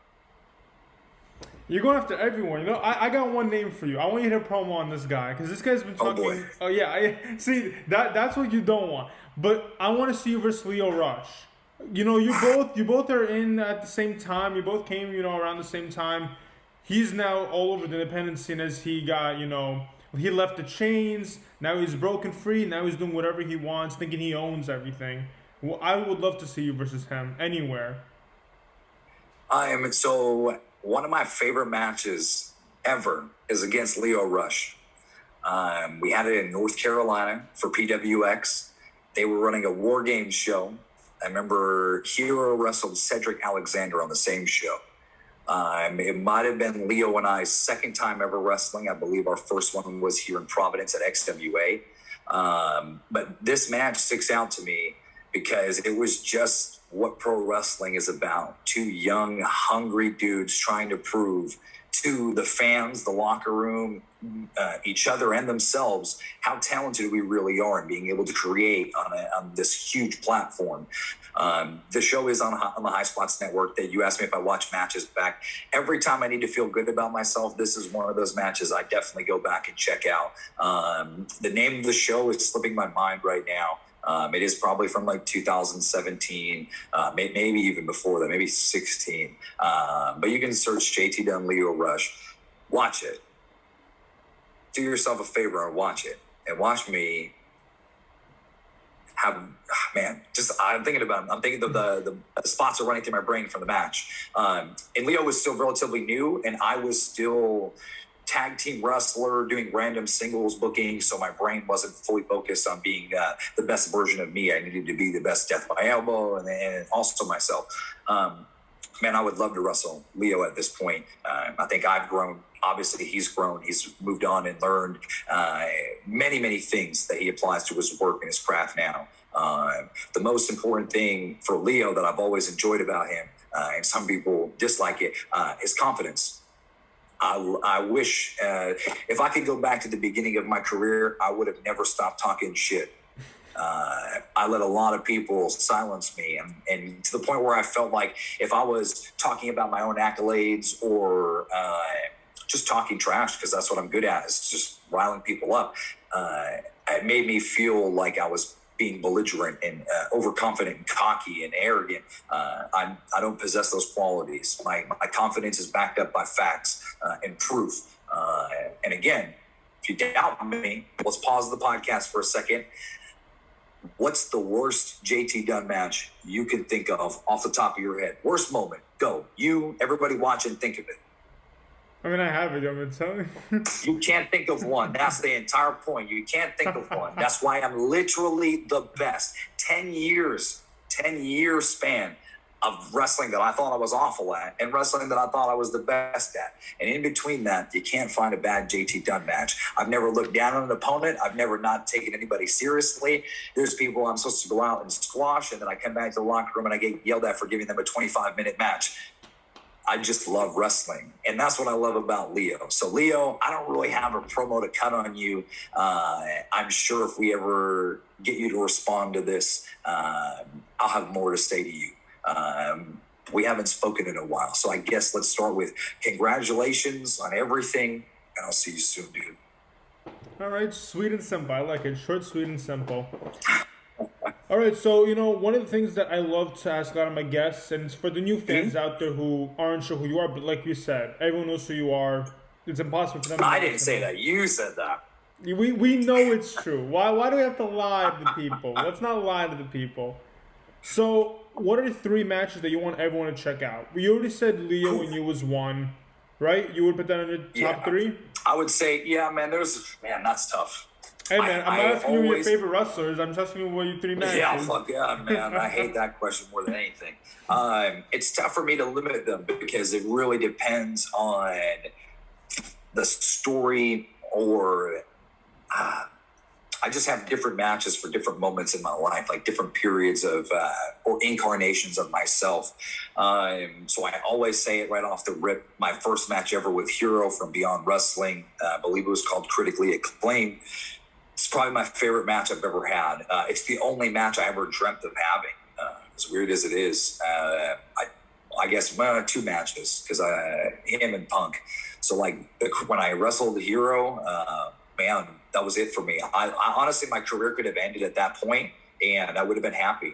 You're going after everyone. You know, I got one name for you. I want you to hit a promo on this guy because this guy's been talking. Oh boy. Oh yeah. See, that's what you don't want. But I want to see you versus Lio Rush. You know, you both are in at the same time. You both came, around the same time. He's now all over the independent scene as he got, he left the chains. Now he's broken free. Now he's doing whatever he wants, thinking he owns everything. Well, I would love to see you versus him anywhere. One of my favorite matches ever is against Lio Rush. We had it in North Carolina for PWX. They were running a War Games show. I remember Hero wrestled Cedric Alexander on the same show. It might have been Leo and I's second time ever wrestling. I believe our first one was here in Providence at XWA. But this match sticks out to me because it was just what pro wrestling is about. Two young, hungry dudes trying to prove to the fans, the locker room, each other and themselves how talented we really are and being able to create on this huge platform. The show is on the High Spots Network. That you asked me if I watch matches back. Every time I need to feel good about myself, this is one of those matches I definitely go back and check out. The name of the show is slipping my mind right now. It is probably from like 2017, maybe even before that, maybe 16. But you can search JT Dunn Lio Rush. Watch it. Do yourself a favor and watch it. And watch me have, I'm thinking about it. I'm thinking of the spots are running through my brain from the match. And Leo was still relatively new, and I was still tag team wrestler doing random singles booking, so my brain wasn't fully focused on being the best version of me. I needed to be the best Death by Elbow and also myself. I would love to wrestle Leo at this point. I think I've grown. Obviously, he's grown. He's moved on and learned many, many things that he applies to his work and his craft now. The most important thing for Leo that I've always enjoyed about him, and some people dislike it, is confidence. I wish if I could go back to the beginning of my career, I would have never stopped talking shit. I let a lot of people silence me, and to the point where I felt like if I was talking about my own accolades or just talking trash, because that's what I'm good at, is just riling people up, it made me feel like I was being belligerent and overconfident and cocky and arrogant. I don't possess those qualities. My confidence is backed up by facts and proof. And again, if you doubt me, let's pause the podcast for a second. What's the worst JT Dunn match you can think of off the top of your head? Worst moment. Go. You, everybody watching, think of it. I have it. I'm going to tell you. You can't think of one. That's the entire point. You can't think of one. That's why I'm literally the best. 10 years span of wrestling that I thought I was awful at and wrestling that I thought I was the best at. And in between that, you can't find a bad JT Dunn match. I've never looked down on an opponent. I've never not taken anybody seriously. There's people I'm supposed to go out and squash, and then I come back to the locker room and I get yelled at for giving them a 25-minute match. I just love wrestling. And that's what I love about Leo. So Leo, I don't really have a promo to cut on you. I'm sure if we ever get you to respond to this, I'll have more to say to you. we haven't spoken in a while. So I guess let's start with congratulations on everything, and I'll see you soon, dude. All right, sweet and simple. I like it. Short, sweet, and simple. All right, so, one of the things that I love to ask a lot of my guests, and it's for the new fans out there who aren't sure who you are, but like you said, everyone knows who you are. It's impossible for them. I didn't say that. You said that. We know it's true. Why do we have to lie to the people? Let's not lie to the people. So, what are the 3 matches that you want everyone to check out? We already said Leo when you was 1, right? You would put that in your top 3? I would say, man, that's tough. Hey, man, I'm not asking you your favorite wrestlers. I'm just asking you what your 3 matches. Yeah, fuck yeah, man. I hate that question more than anything. It's tough for me to limit them because it really depends on the story or... I just have different matches for different moments in my life, like different periods of or incarnations of myself. So I always say it right off the rip. My first match ever with Hero from Beyond Wrestling, I believe it was called Critically Acclaimed. It's probably my favorite match I've ever had. It's the only match I ever dreamt of having, as weird as it is. I guess 2 matches because him and Punk. So like when I wrestled Hero, man, that was it for me. I honestly, my career could have ended at that point, and I would have been happy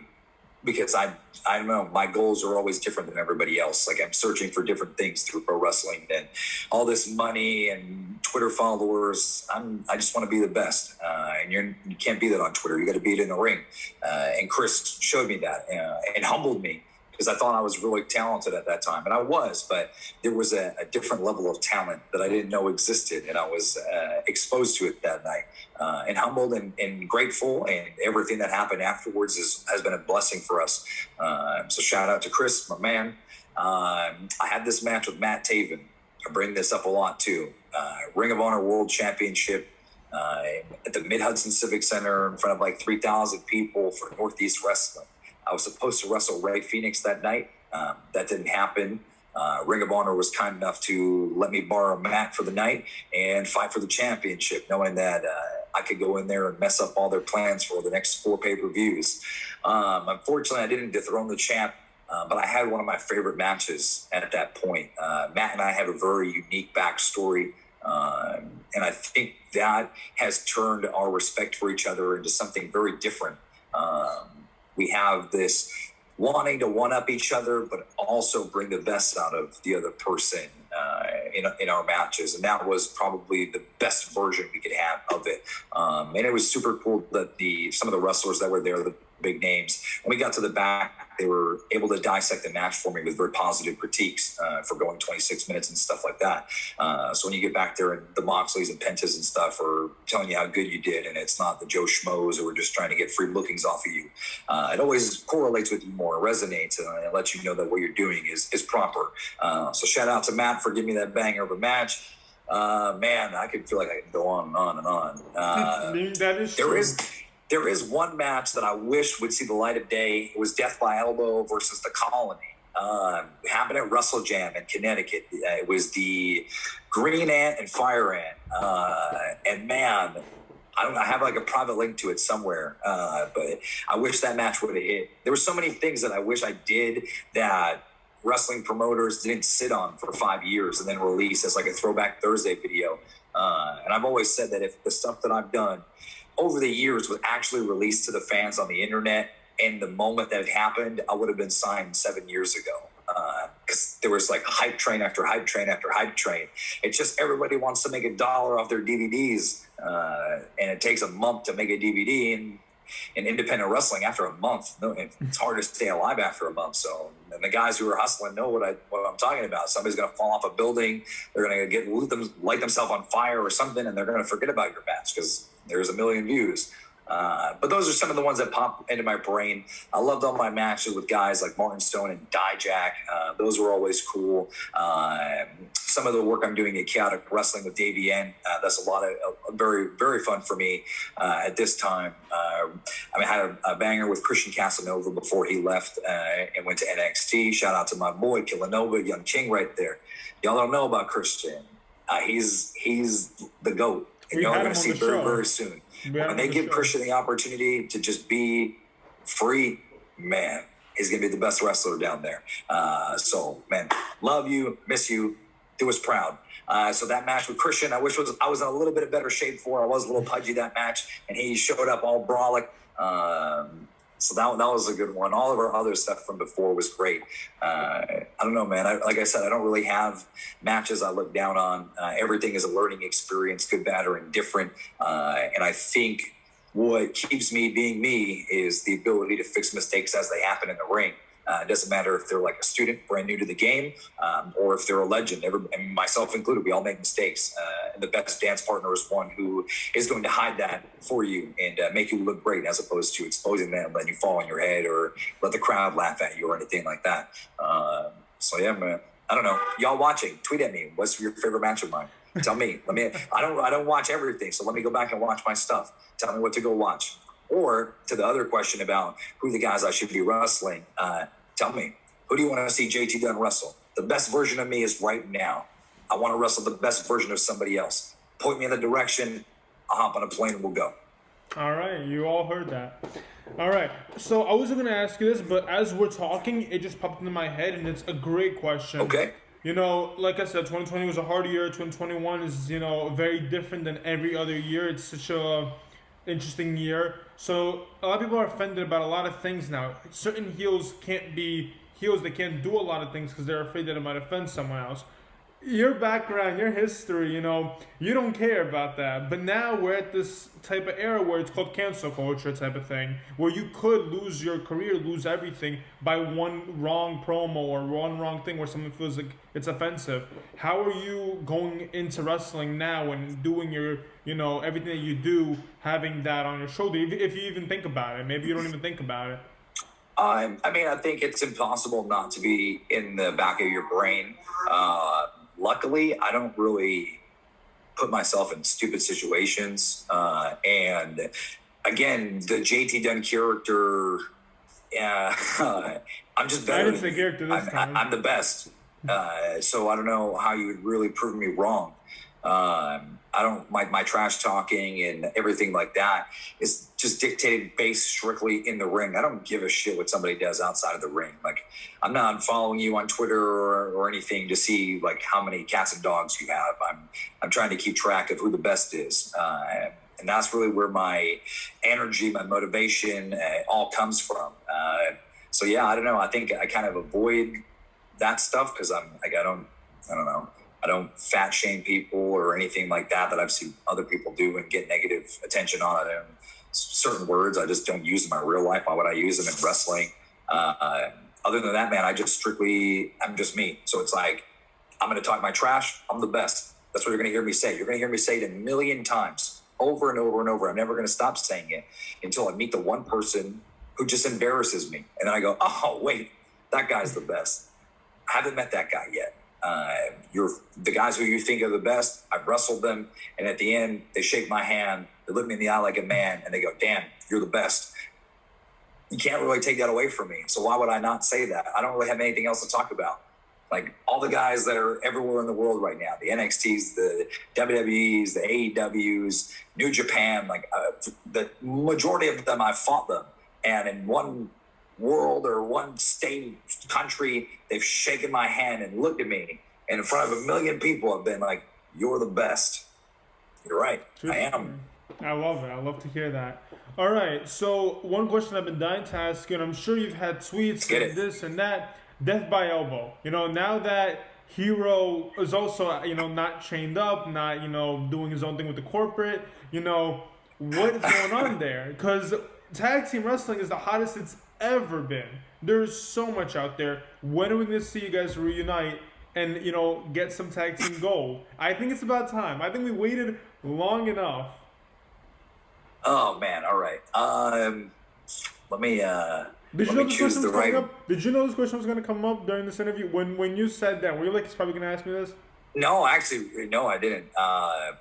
because I don't know, my goals are always different than everybody else. Like I'm searching for different things through pro wrestling and all this money and Twitter followers. I just want to be the best, and you can't be that on Twitter. You got to be it in the ring. And Chris showed me that and humbled me. Because I thought I was really talented at that time. And I was, but there was a different level of talent that I didn't know existed. And I was exposed to it that night. And humbled and grateful. And everything that happened afterwards has been a blessing for us. So shout out to Chris, my man. I had this match with Matt Taven. I bring this up a lot too. Ring of Honor World Championship. At the Mid-Hudson Civic Center in front of like 3,000 people for Northeast Wrestling. I was supposed to wrestle Ray Phoenix that night. That didn't happen. Ring of Honor was kind enough to let me borrow Matt for the night and fight for the championship, knowing that I could go in there and mess up all their plans for the next 4 pay-per-views. Unfortunately, I didn't dethrone the champ, but I had one of my favorite matches at that point. Matt and I have a very unique backstory, and I think that has turned our respect for each other into something very different. We have this wanting to one-up each other, but also bring the best out of the other person in our matches. And that was probably the best version we could have of it. And it was super cool that some of the wrestlers that were there, the big names, when we got to the back, they were able to dissect the match for me with very positive critiques for going 26 minutes and stuff like that. So when you get back there and the Moxleys and Pentas and stuff are telling you how good you did, and it's not the Joe Schmoes who are just trying to get free bookings off of you, it always correlates with you more, resonates, and it lets you know that what you're doing is proper. So shout out to Matt for giving me that banger of a match. Man, I could feel like I could go on and on and on. That is true. There is one match that I wish would see the light of day. It was Death by Elbow versus the Colony. It happened at Russell Jam in Connecticut. It was the Green Ant and Fire Ant. And man, I have like a private link to it somewhere. But I wish that match would have hit. There were so many things that I wish I did that wrestling promoters didn't sit on for 5 years and then release as like a Throwback Thursday video. And I've always said that if the stuff that I've done over the years was actually released to the fans on the internet, and the moment that it happened, I would have been signed 7 years ago. Because there was like hype train after hype train after hype train. It's just everybody wants to make $1 off their DVDs, and it takes a month to make a DVD. And in independent wrestling, after a month, it's hard to stay alive after a month. So, and the guys who are hustling know what I'm talking about. Somebody's going to fall off a building, they're going to light themselves on fire or something, and they're going to forget about your match because there's 1 million views. But those are some of the ones that pop into my brain. I loved all my matches with guys like Martin Stone and Dijak. Those were always cool. Some of the work I'm doing at Chaotic Wrestling with Davey N, that's a lot of very, very fun for me at this time. I had a banger with Christian Casanova before he left and went to NXT. Shout out to my boy Killanova, Young King right there. Y'all don't know about Christian. He's the GOAT. And y'all are going to see very, very soon. When they give Christian the opportunity to just be free, man, he's going to be the best wrestler down there. So, man, love you, miss you, do us proud. So that match with Christian, I was in a little bit of better shape for. I was a little pudgy that match, and he showed up all brolic. So that was a good one. All of our other stuff from before was great. I don't know, man. Like I said, I don't really have matches I look down on. Everything is a learning experience, good, bad, or indifferent. And I think what keeps me being me is the ability to fix mistakes as they happen in the ring. It doesn't matter if they're like a student brand new to the game or if they're a legend. And myself included, we all make mistakes. And the best dance partner is one who is going to hide that for you and make you look great, as opposed to exposing them, letting you fall on your head or let the crowd laugh at you or anything like that. So yeah, man. I don't know. Y'all watching? Tweet at me. What's your favorite match of mine? Tell me. I don't watch everything, so let me go back and watch my stuff. Tell me what to go watch. Or to the other question about who the guys I should be wrestling, tell me, who do you want to see JT Dunn wrestle? The best version of me is right now. I want to wrestle the best version of somebody else. Point me in the direction. I'll hop on a plane and we'll go. All right, you all heard that. All right, so I wasn't going to ask you this, but as we're talking, it just popped into my head, and it's a great question. Okay. You know, like I said, 2020 was a hard year. 2021 is, very different than every other year. It's such a interesting year. So a lot of people are offended about a lot of things now. Certain heels can't be heels. They can't do a lot of things because they're afraid that it might offend someone else. Your background, your history, you don't care about that. But now we're at this type of era where it's called cancel culture type of thing, where you could lose your career, lose everything by one wrong promo or one wrong thing where someone feels like it's offensive. How are you going into wrestling now and doing your, everything that you do, having that on your shoulder, if you even think about it? Maybe you don't even think about it. I think it's impossible not to be in the back of your brain. Luckily, I don't really put myself in stupid situations. And again, the JT Dunn character, I'm just better. I didn't say character this time. I'm the best. So I don't know how you would really prove me wrong. I don't like my trash talking and everything like that is just dictated based strictly in the ring. I don't give a shit what somebody does outside of the ring. Like, I'm not following you on Twitter or anything to see like how many cats and dogs you have. I'm trying to keep track of who the best is. And that's really where my energy, my motivation all comes from. So yeah, I don't know. I think I kind of avoid that stuff because I don't know. I don't fat shame people or anything like that I've seen other people do and get negative attention on it. And certain words, I just don't use in my real life. Why would I use them in wrestling? Other than that, man, I'm just me. So it's like, I'm going to talk my trash. I'm the best. That's what you're going to hear me say. You're going to hear me say it a million times over and over and over. I'm never going to stop saying it until I meet the one person who just embarrasses me. And then I go, oh, wait, that guy's the best. I haven't met that guy yet. You're the guys who you think are the best. I've wrestled them, and at the end, they shake my hand, they look me in the eye like a man, and they go, "Damn, you're the best." You can't really take that away from me. So why would I not say that? I don't really have anything else to talk about. Like all the guys that are everywhere in the world right now, the NXTs, the WWEs, the AEWs, New Japan, like the majority of them, I've fought them, and in one world or one state, country, they've shaken my hand and looked at me, and in front of a million people have been like, "You're the best." You're right. I am. I love it. I love to hear that. All right, so one question I've been dying to ask you, and I'm sure you've had tweets and this and that, death by elbow. Now that Hero is also, not chained up, not, doing his own thing with the corporate, what is going on there? Because tag team wrestling is the hottest it's ever been. There's so much out there. When are we going to see you guys reunite and, get some tag team gold? I think it's about time. I think we waited long enough. Oh, man. All right. Let me Did you know this question was going to come up during this interview? When you said that, were you like, he's probably going to ask me this? No, actually, no, I didn't. I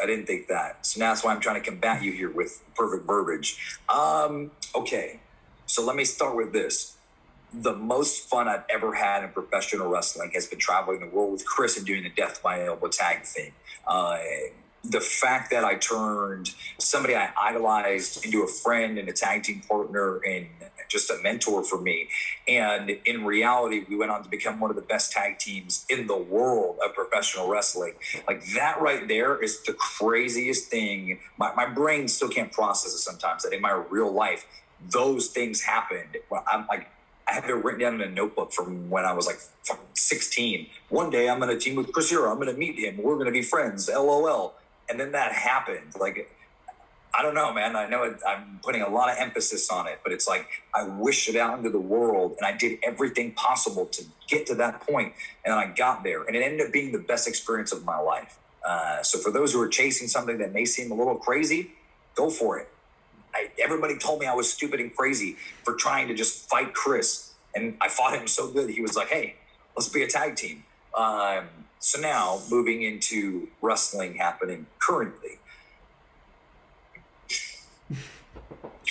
didn't think that. So now that's why I'm trying to combat you here with perfect verbiage. Okay. So let me start with this. The most fun I've ever had in professional wrestling has been traveling the world with Chris and doing the Death by Elbow tag thing. the fact that I turned somebody I idolized into a friend and a tag team partner and just a mentor for me. And in reality, we went on to become one of the best tag teams in the world of professional wrestling. Like that right there is the craziest thing. My brain still can't process it sometimes, that in my real life, those things happened. I'm like, I have it written down in a notebook from when I was like 16. One day I'm going to team with Chris Hero. I'm going to meet him. We're going to be friends. LOL. And then that happened. Like, I don't know, man. I know I'm putting a lot of emphasis on it, but it's like I wished it out into the world, and I did everything possible to get to that point, and I got there, and it ended up being the best experience of my life. So for those who are chasing something that may seem a little crazy, go for it. Everybody told me I was stupid and crazy for trying to just fight Chris, and I fought him so good. He was like, "Hey, let's be a tag team." So now moving into wrestling happening currently.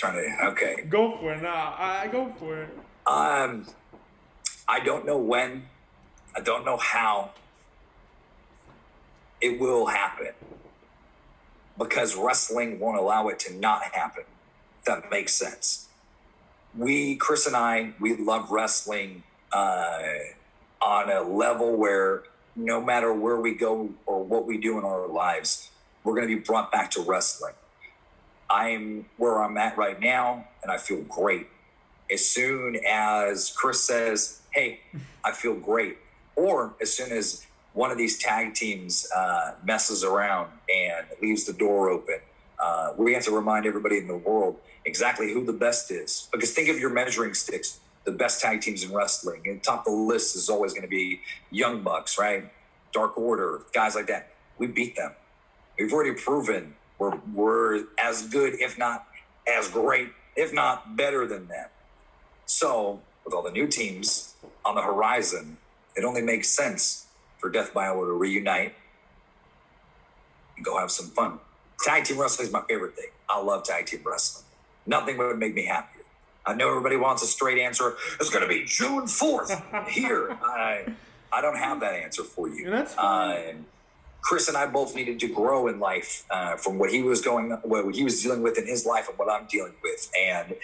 Okay. Go for it. Nah, I go for it. I don't know when. I don't know how. It will happen. Because wrestling won't allow it to not happen. If that makes sense. Chris and I, we love wrestling on a level where no matter where we go or what we do in our lives, we're going to be brought back to wrestling. I'm where I'm at right now, and I feel great. As soon as Chris says, "Hey, I feel great," or as soon as one of these tag teams messes around and leaves the door open, we have to remind everybody in the world exactly who the best is. Because think of your measuring sticks, the best tag teams in wrestling. And top of the list is always going to be Young Bucks, right? Dark Order, guys like that. We beat them. We've already proven we're as good, if not as great, if not better than them. So with all the new teams on the horizon, it only makes sense for Death by Order to reunite and go have some fun. Tag team wrestling is my favorite thing. I love tag team wrestling. Nothing would make me happier. I know everybody wants a straight answer. It's going to be June 4th here. I don't have that answer for you. And that's fine. Chris and I both needed to grow in life from what he was dealing with in his life and what I'm dealing with. And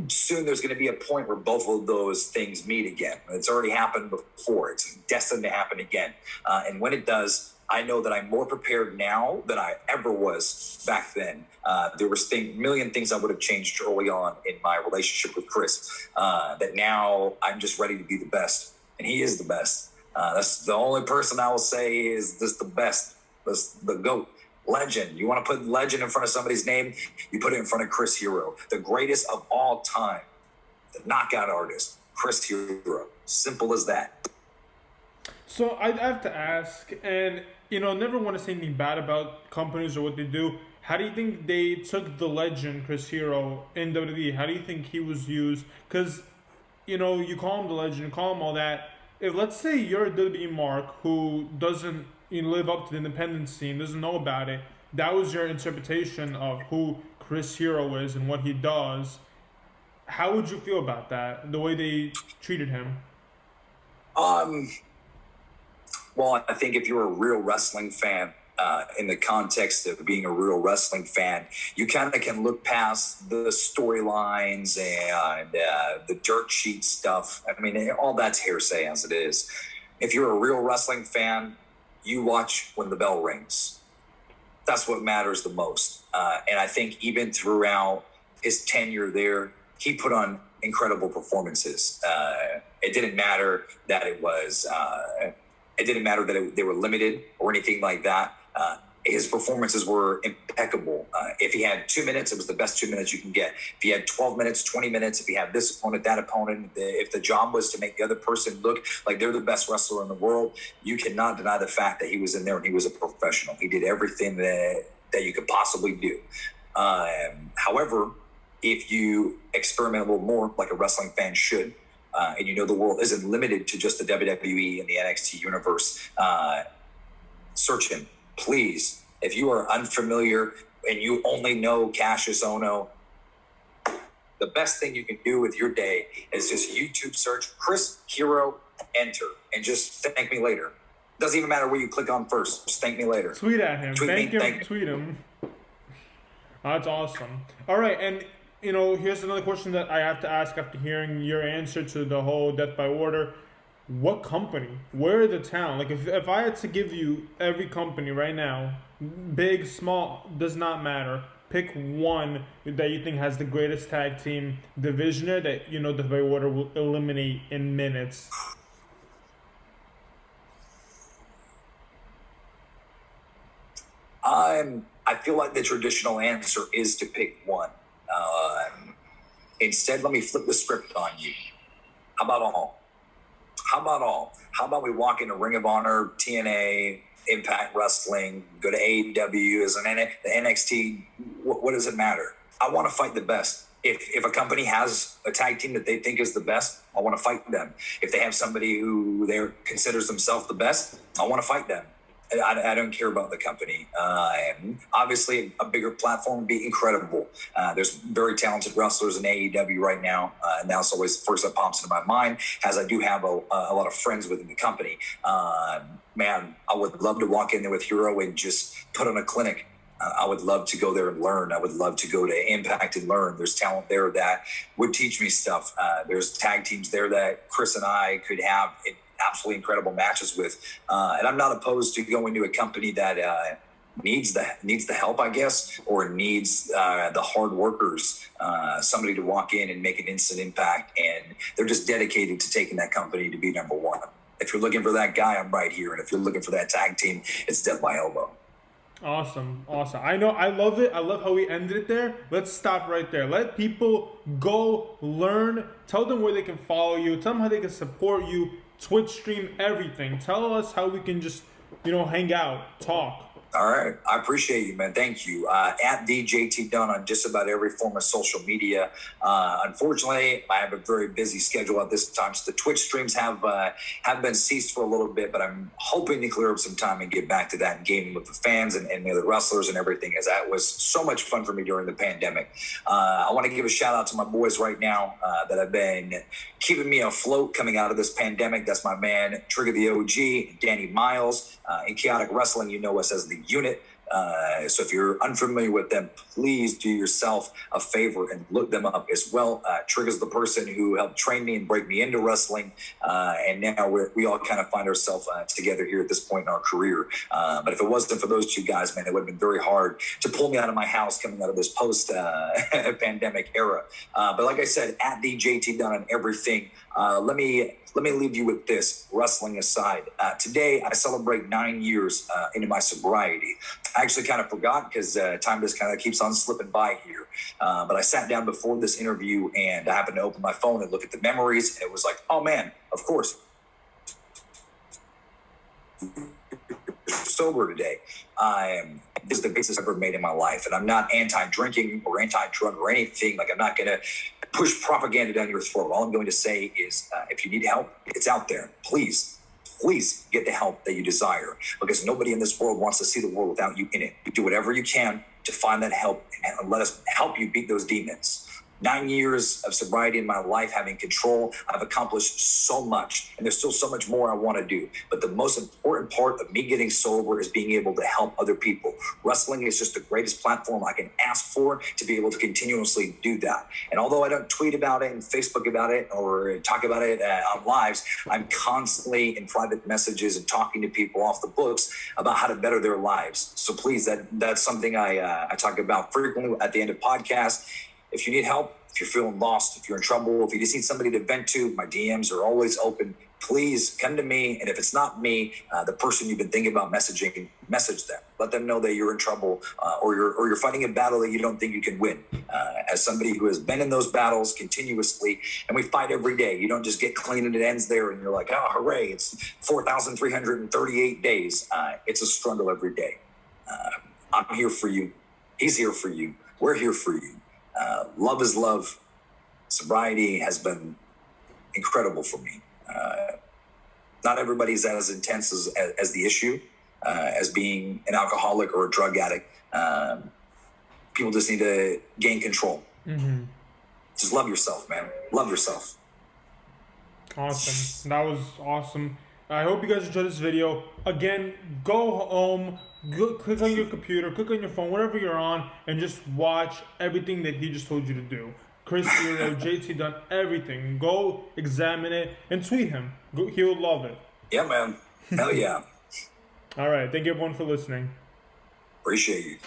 soon there's going to be a point where both of those things meet again. It's already happened before. It's destined to happen again. And when it does, I know that I'm more prepared now than I ever was back then. There was a million things I would have changed early on in my relationship with Chris, that now I'm just ready to be the best. And he is the best. That's the only person I will say is this the best. That's the GOAT. Legend. You want to put legend in front of somebody's name, you put it in front of Chris Hero. The greatest of all time. The knockout artist, Chris Hero. Simple as that. So I have to ask, and never want to say anything bad about companies or what they do. How do you think they took the legend Chris Hero in WWE? How do you think he was used? Because, you call him the legend, you call him all that. If let's say you're a WWE mark who doesn't live up to the independent scene, doesn't know about it, that was your interpretation of who Chris Hero is and what he does, how would you feel about that, the way they treated him? Well, I think if you're a real wrestling fan, in the context of being a real wrestling fan, you kind of can look past the storylines and the dirt sheet stuff. I mean, all that's hearsay as it is. If you're a real wrestling fan, you watch when the bell rings. That's what matters the most. And I think even throughout his tenure there, he put on incredible performances. It didn't matter that they were limited or anything like that. His performances were impeccable. If he had 2 minutes, it was the best 2 minutes you can get. If he had 12 minutes, 20 minutes, if he had this opponent, that opponent, if the job was to make the other person look like they're the best wrestler in the world, you cannot deny the fact that he was in there and he was a professional. He did everything that you could possibly do. However, if you experiment a little more, like a wrestling fan should, and the world isn't limited to just the WWE and the NXT universe, search him, please. If you are unfamiliar and you only know Cassius Ohno, the best thing you can do with your day is just YouTube search Chris Hero, enter, and just thank me later. Doesn't even matter where you click on first. Just thank me later. Tweet at him. Tweet me. Tweet him. That's awesome. All right, and here's another question that I have to ask after hearing your answer to the whole death by order. What company? Where the town? Like, if I had to give you every company right now, big, small, does not matter. Pick one that you think has the greatest tag team divisioner that death by order will eliminate in minutes. I feel like the traditional answer is to pick one. Instead, let me flip the script on you. How about all? How about we walk into Ring of Honor, TNA, Impact Wrestling, go to AEW as the NXT? What does it matter? I want to fight the best. If a company has a tag team that they think is the best, I want to fight them. If they have somebody who considers themselves the best, I want to fight them. I don't care about the company. Obviously, a bigger platform would be incredible. There's very talented wrestlers in AEW right now, and that's always the first that pops into my mind, as I do have a lot of friends within the company. Man, I would love to walk in there with Hero and just put on a clinic. I would love to go there and learn. I would love to go to Impact and learn. There's talent there that would teach me stuff. There's tag teams there that Chris and I could have absolutely incredible matches with. And I'm not opposed to going to a company that needs the help, I guess, or needs the hard workers, somebody to walk in and make an instant impact. And they're just dedicated to taking that company to be number one. If you're looking for that guy, I'm right here. And if you're looking for that tag team, it's Death by Elbow. Awesome. I know. I love it. I love how we ended it there. Let's stop right there. Let people go learn. Tell them where they can follow you. Tell them how they can support you. Twitch stream, everything. Tell us how we can just, hang out, talk. All right. I appreciate you, man. Thank you. At DJT Dunn on just about every form of social media. Unfortunately, I have a very busy schedule at this time, so the Twitch streams have been ceased for a little bit, but I'm hoping to clear up some time and get back to that and gaming with the fans and the other wrestlers and everything, as that was so much fun for me during the pandemic. I want to give a shout out to my boys right now that have been keeping me afloat coming out of this pandemic. That's my man, Trigger the OG, Danny Miles. In Chaotic Wrestling, you know us as the Unit. So if you're unfamiliar with them, please do yourself a favor and look them up as well. Trigger's the person who helped train me and break me into wrestling. And now we all kind of find ourselves together here at this point in our career. But if it wasn't for those two guys, man, it would have been very hard to pull me out of my house coming out of this post-pandemic era. But like I said, at DJT Dunn on everything. Let me leave you with this, wrestling aside. Today, I celebrate 9 years into my sobriety. I actually kind of forgot because time just kind of keeps on slipping by here. But I sat down before this interview and I happened to open my phone and look at the memories. And it was like, oh, man, of course. Sober today. This is the basis I've ever made in my life. And I'm not anti-drinking or anti-drug or anything. Like, I'm not going to push propaganda down your throat. All I'm going to say is if you need help, it's out there. Please get the help that you desire, because nobody in this world wants to see the world without you in it. You do whatever you can to find that help and let us help you beat those demons. 9 years of sobriety in my life, having control. I've accomplished so much, and there's still so much more I want to do. But the most important part of me getting sober is being able to help other people. Wrestling is just the greatest platform I can ask for to be able to continuously do that. And although I don't tweet about it and Facebook about it or talk about it on lives, I'm constantly in private messages and talking to people off the books about how to better their lives. So please, that's something I talk about frequently at the end of podcasts. If you need help, if you're feeling lost, if you're in trouble, if you just need somebody to vent to, my DMs are always open. Please come to me. And if it's not me, the person you've been thinking about messaging, message them. Let them know that you're in trouble or you're fighting a battle that you don't think you can win. As somebody who has been in those battles continuously, and we fight every day. You don't just get clean and it ends there and you're like, oh, hooray, it's 4,338 days. It's a struggle every day. I'm here for you. He's here for you. We're here for you. Love is love. Sobriety has been incredible for me. Not everybody's as intense as the issue, as being an alcoholic or a drug addict. People just need to gain control. Mm-hmm. Just love yourself, man. Love yourself. Awesome. That was awesome. I hope you guys enjoyed this video. Again, go home, click on your computer, click on your phone, whatever you're on, and just watch everything that he just told you to do. Chris Hero, JT Dunn, everything. Go examine it and tweet him. He'll love it. Yeah, man. Hell yeah. All right. Thank you everyone for listening. Appreciate you.